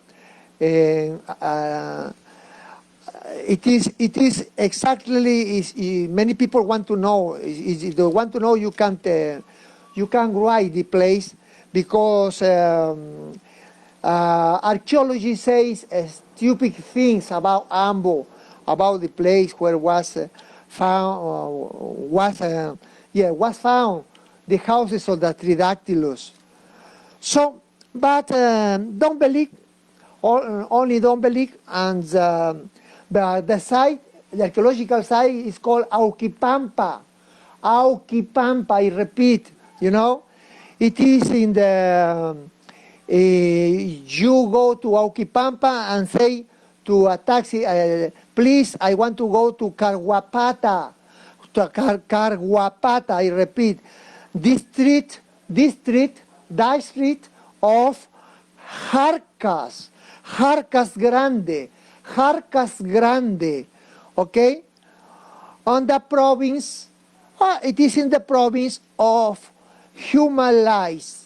It is exactly, many people want to know. If they want to know, you can write the place, because archaeology says stupid things about Ambo, about the place where was found the houses of the Tridactilos. So, but don't believe, only don't believe, and the site, the archaeological site is called Auquipampa. Auquipampa, I repeat, you know, it is in the. You go to Auquipampa and say to a taxi, please, I want to go to Carhuapata. Carhuapata, I repeat, district of Jarcas. Jarcas Grande, okay? On the province, it is in the province of Humalies,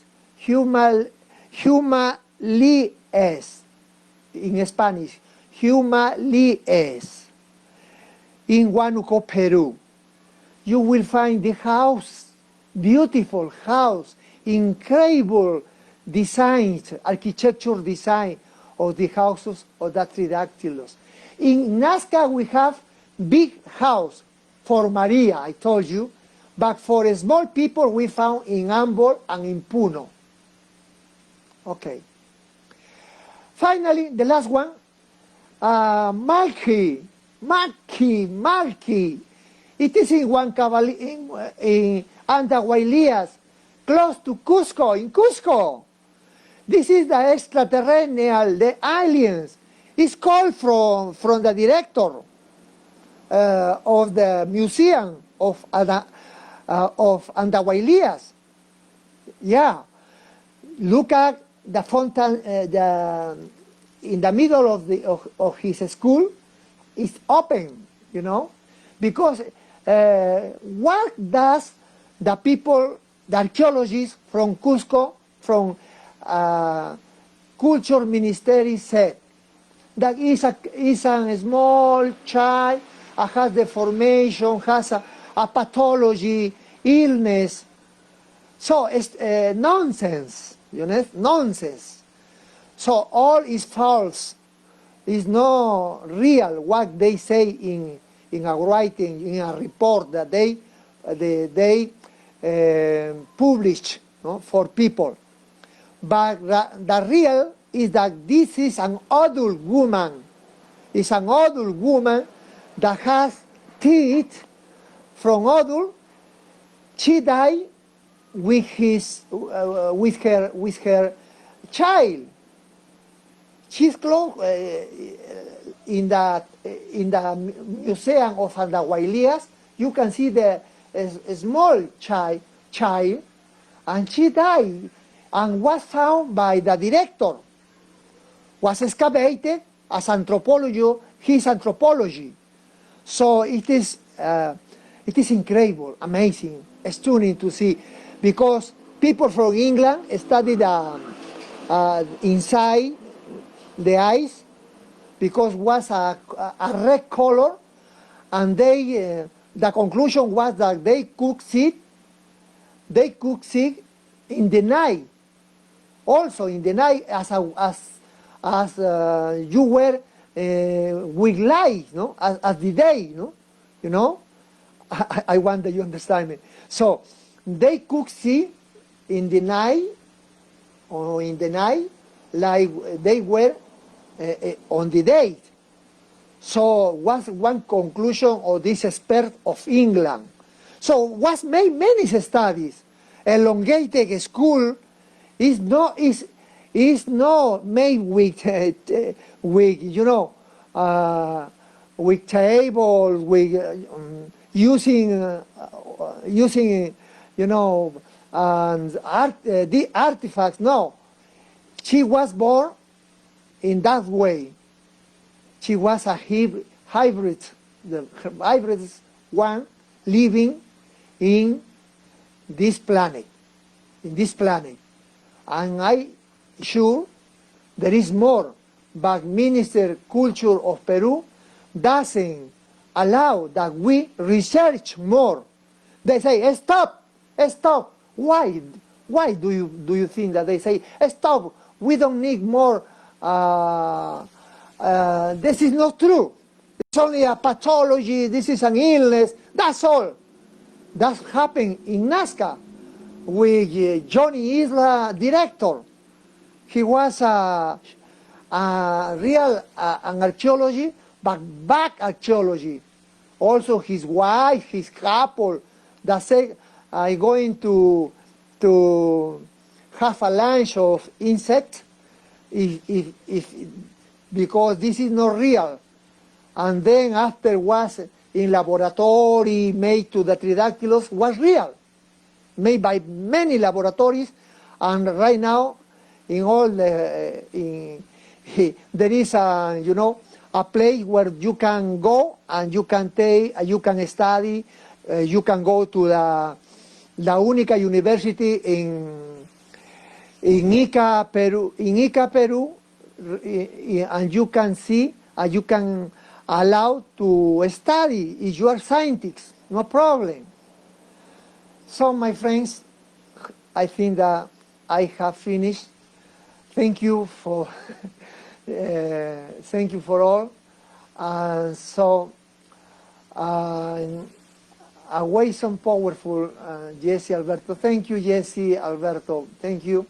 in Spanish, Humalies, in Huánuco, Peru. You will find the house, beautiful house, incredible designs, architecture design of the houses of the Tridactilos. In Nazca we have big house for Maria, I told you, but for small people we found in Ambol and in Puno. Okay. Finally, the last one, Malqui. It is in Andahuaylias, close to Cusco, in Cusco. This is the extraterrestrial, the aliens. It's called from the director of the museum of Andahuaylias. Yeah. Look at the fountain, in the middle of his school is open, you know, because what does the people, the archaeologists from Cusco, from Culture Ministry said? That is a small child, has deformation, has a pathology, illness. So it's nonsense, you know, nonsense. So all is false. It's not real what they say in a writing, in a report that they published, no, for people. But the real is that this is an adult woman. It's an adult woman that has teeth from adult. She died with her child. She's close in the museum of Andahuaylias. You can see the small child, and she died and was found by the director. Was excavated as anthropology, his anthropology. So it is incredible, amazing, stunning to see, because people from England studied inside the ice, because was a red color, and they the conclusion was that they cook seed in the night, also in the night as you were with light, no, as the day, no, you know. I wonder you understand me. So they cook seed in the night, or in the night, like they were on the day. So was one conclusion of this expert of England. So was made many studies. Elongated school is not made with you know, with tables, with using you know, the artifacts. No, she was born in that way. She was a hybrid, the hybrid one living in this planet, and I sure there is more, but Minister Culture of Peru doesn't allow that we research more. They say, stop. Why do you think that they say, stop, we don't need more? This is not true. It's only a pathology, this is an illness, that's all. That happened in Nazca with Johnny Isla, director. He was a real an archaeology, but back archaeology. Also his wife, his couple, that say, I'm going to have a lunch of insect because this is not real. And then after was in laboratory made to the Tridactilos was real, made by many laboratories, and right now in all the there is a, you know, a place where you can go and you can take, you can study, you can go to the La Única University in Ica, Peru, and you can see, you can allow to study if you are scientists, no problem. So my friends, I think that I have finished. Thank you for thank you for all. So away some powerful Jesse Alberto. Thank you, Jesse Alberto. Thank you.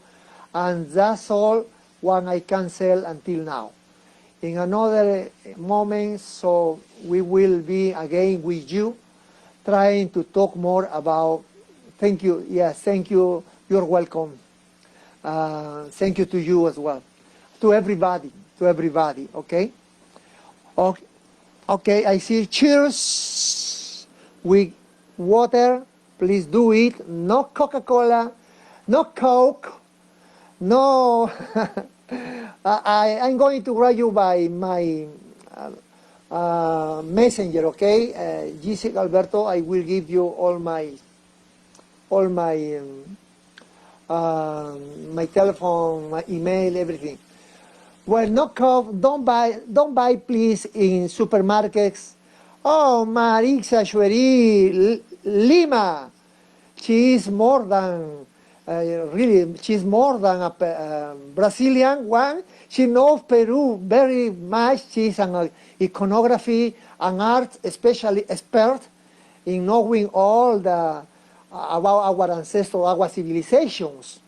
And that's all what I can say until now. In another moment, so we will be again with you, trying to talk more about. Thank you. Yes, thank you. You're welcome. Thank you to you as well. To everybody. Okay. Okay. I see. Cheers. With water. Please do it. No Coca-Cola. No Coke. No. I'm going to write you by my messenger. Okay. Jesse Alberto. I will give you all my my telephone, my email, everything. Well, no Coke, don't buy please in supermarkets. Oh, Marixa Chueri, Lima, she is more than, really, she's more than a Brazilian one. She knows Peru very much. She's an iconography, an art, especially expert in knowing all the about our ancestors, our civilizations.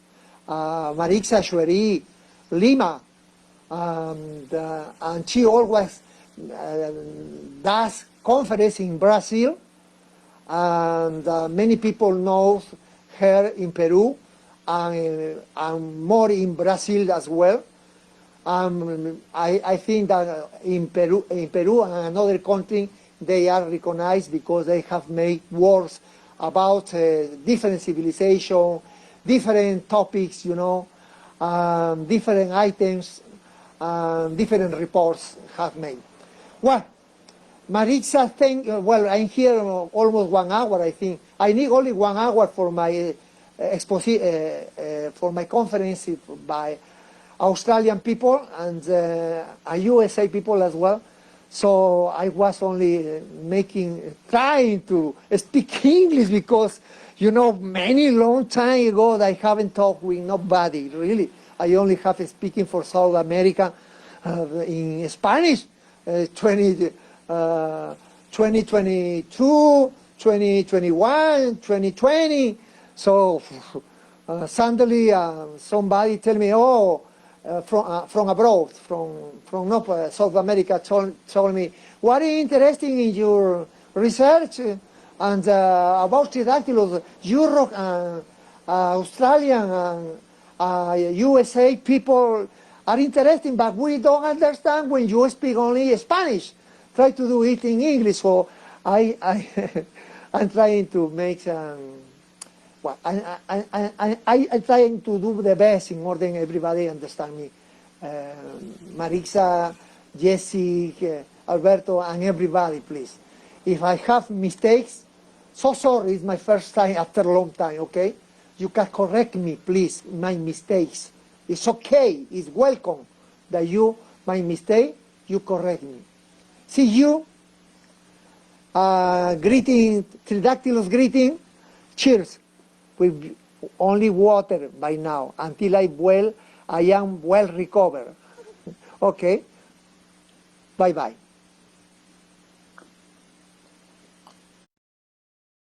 Marixa Chueri, Lima, and she always does conference in Brazil, and many people know her in Peru, and more in Brazil as well. I think that in Peru and another country, they are recognized because they have made works about different civilization, different topics, you know, different items, different reports have made. Well, Marixa, well, I'm here almost 1 hour, I think. I need only 1 hour for my for my conference by Australian people and USA people as well. So I was only trying to speak English because, you know, many long time ago I haven't talked with nobody, really. I only have speaking for South America in Spanish, 2022, 2021, 2020. So suddenly somebody tell me, oh, from abroad, from South America, told me, what is interesting in your research and about Tridactilos, Europe, Australian and USA people are interesting, but we don't understand when you speak only Spanish. Try to do it in English. So I'm trying to make well, I'm trying to do the best in order everybody understand me. Marixa, Jesse, Alberto, and everybody, please. If I have mistakes, so sorry, it's my first time after a long time, okay? You can correct me, please, my mistakes. It's okay, it's welcome that my mistake, you correct me. See you. Greeting, Tridactilos greeting. Cheers. With only water by now, until I am well recovered. Okay? Bye-bye.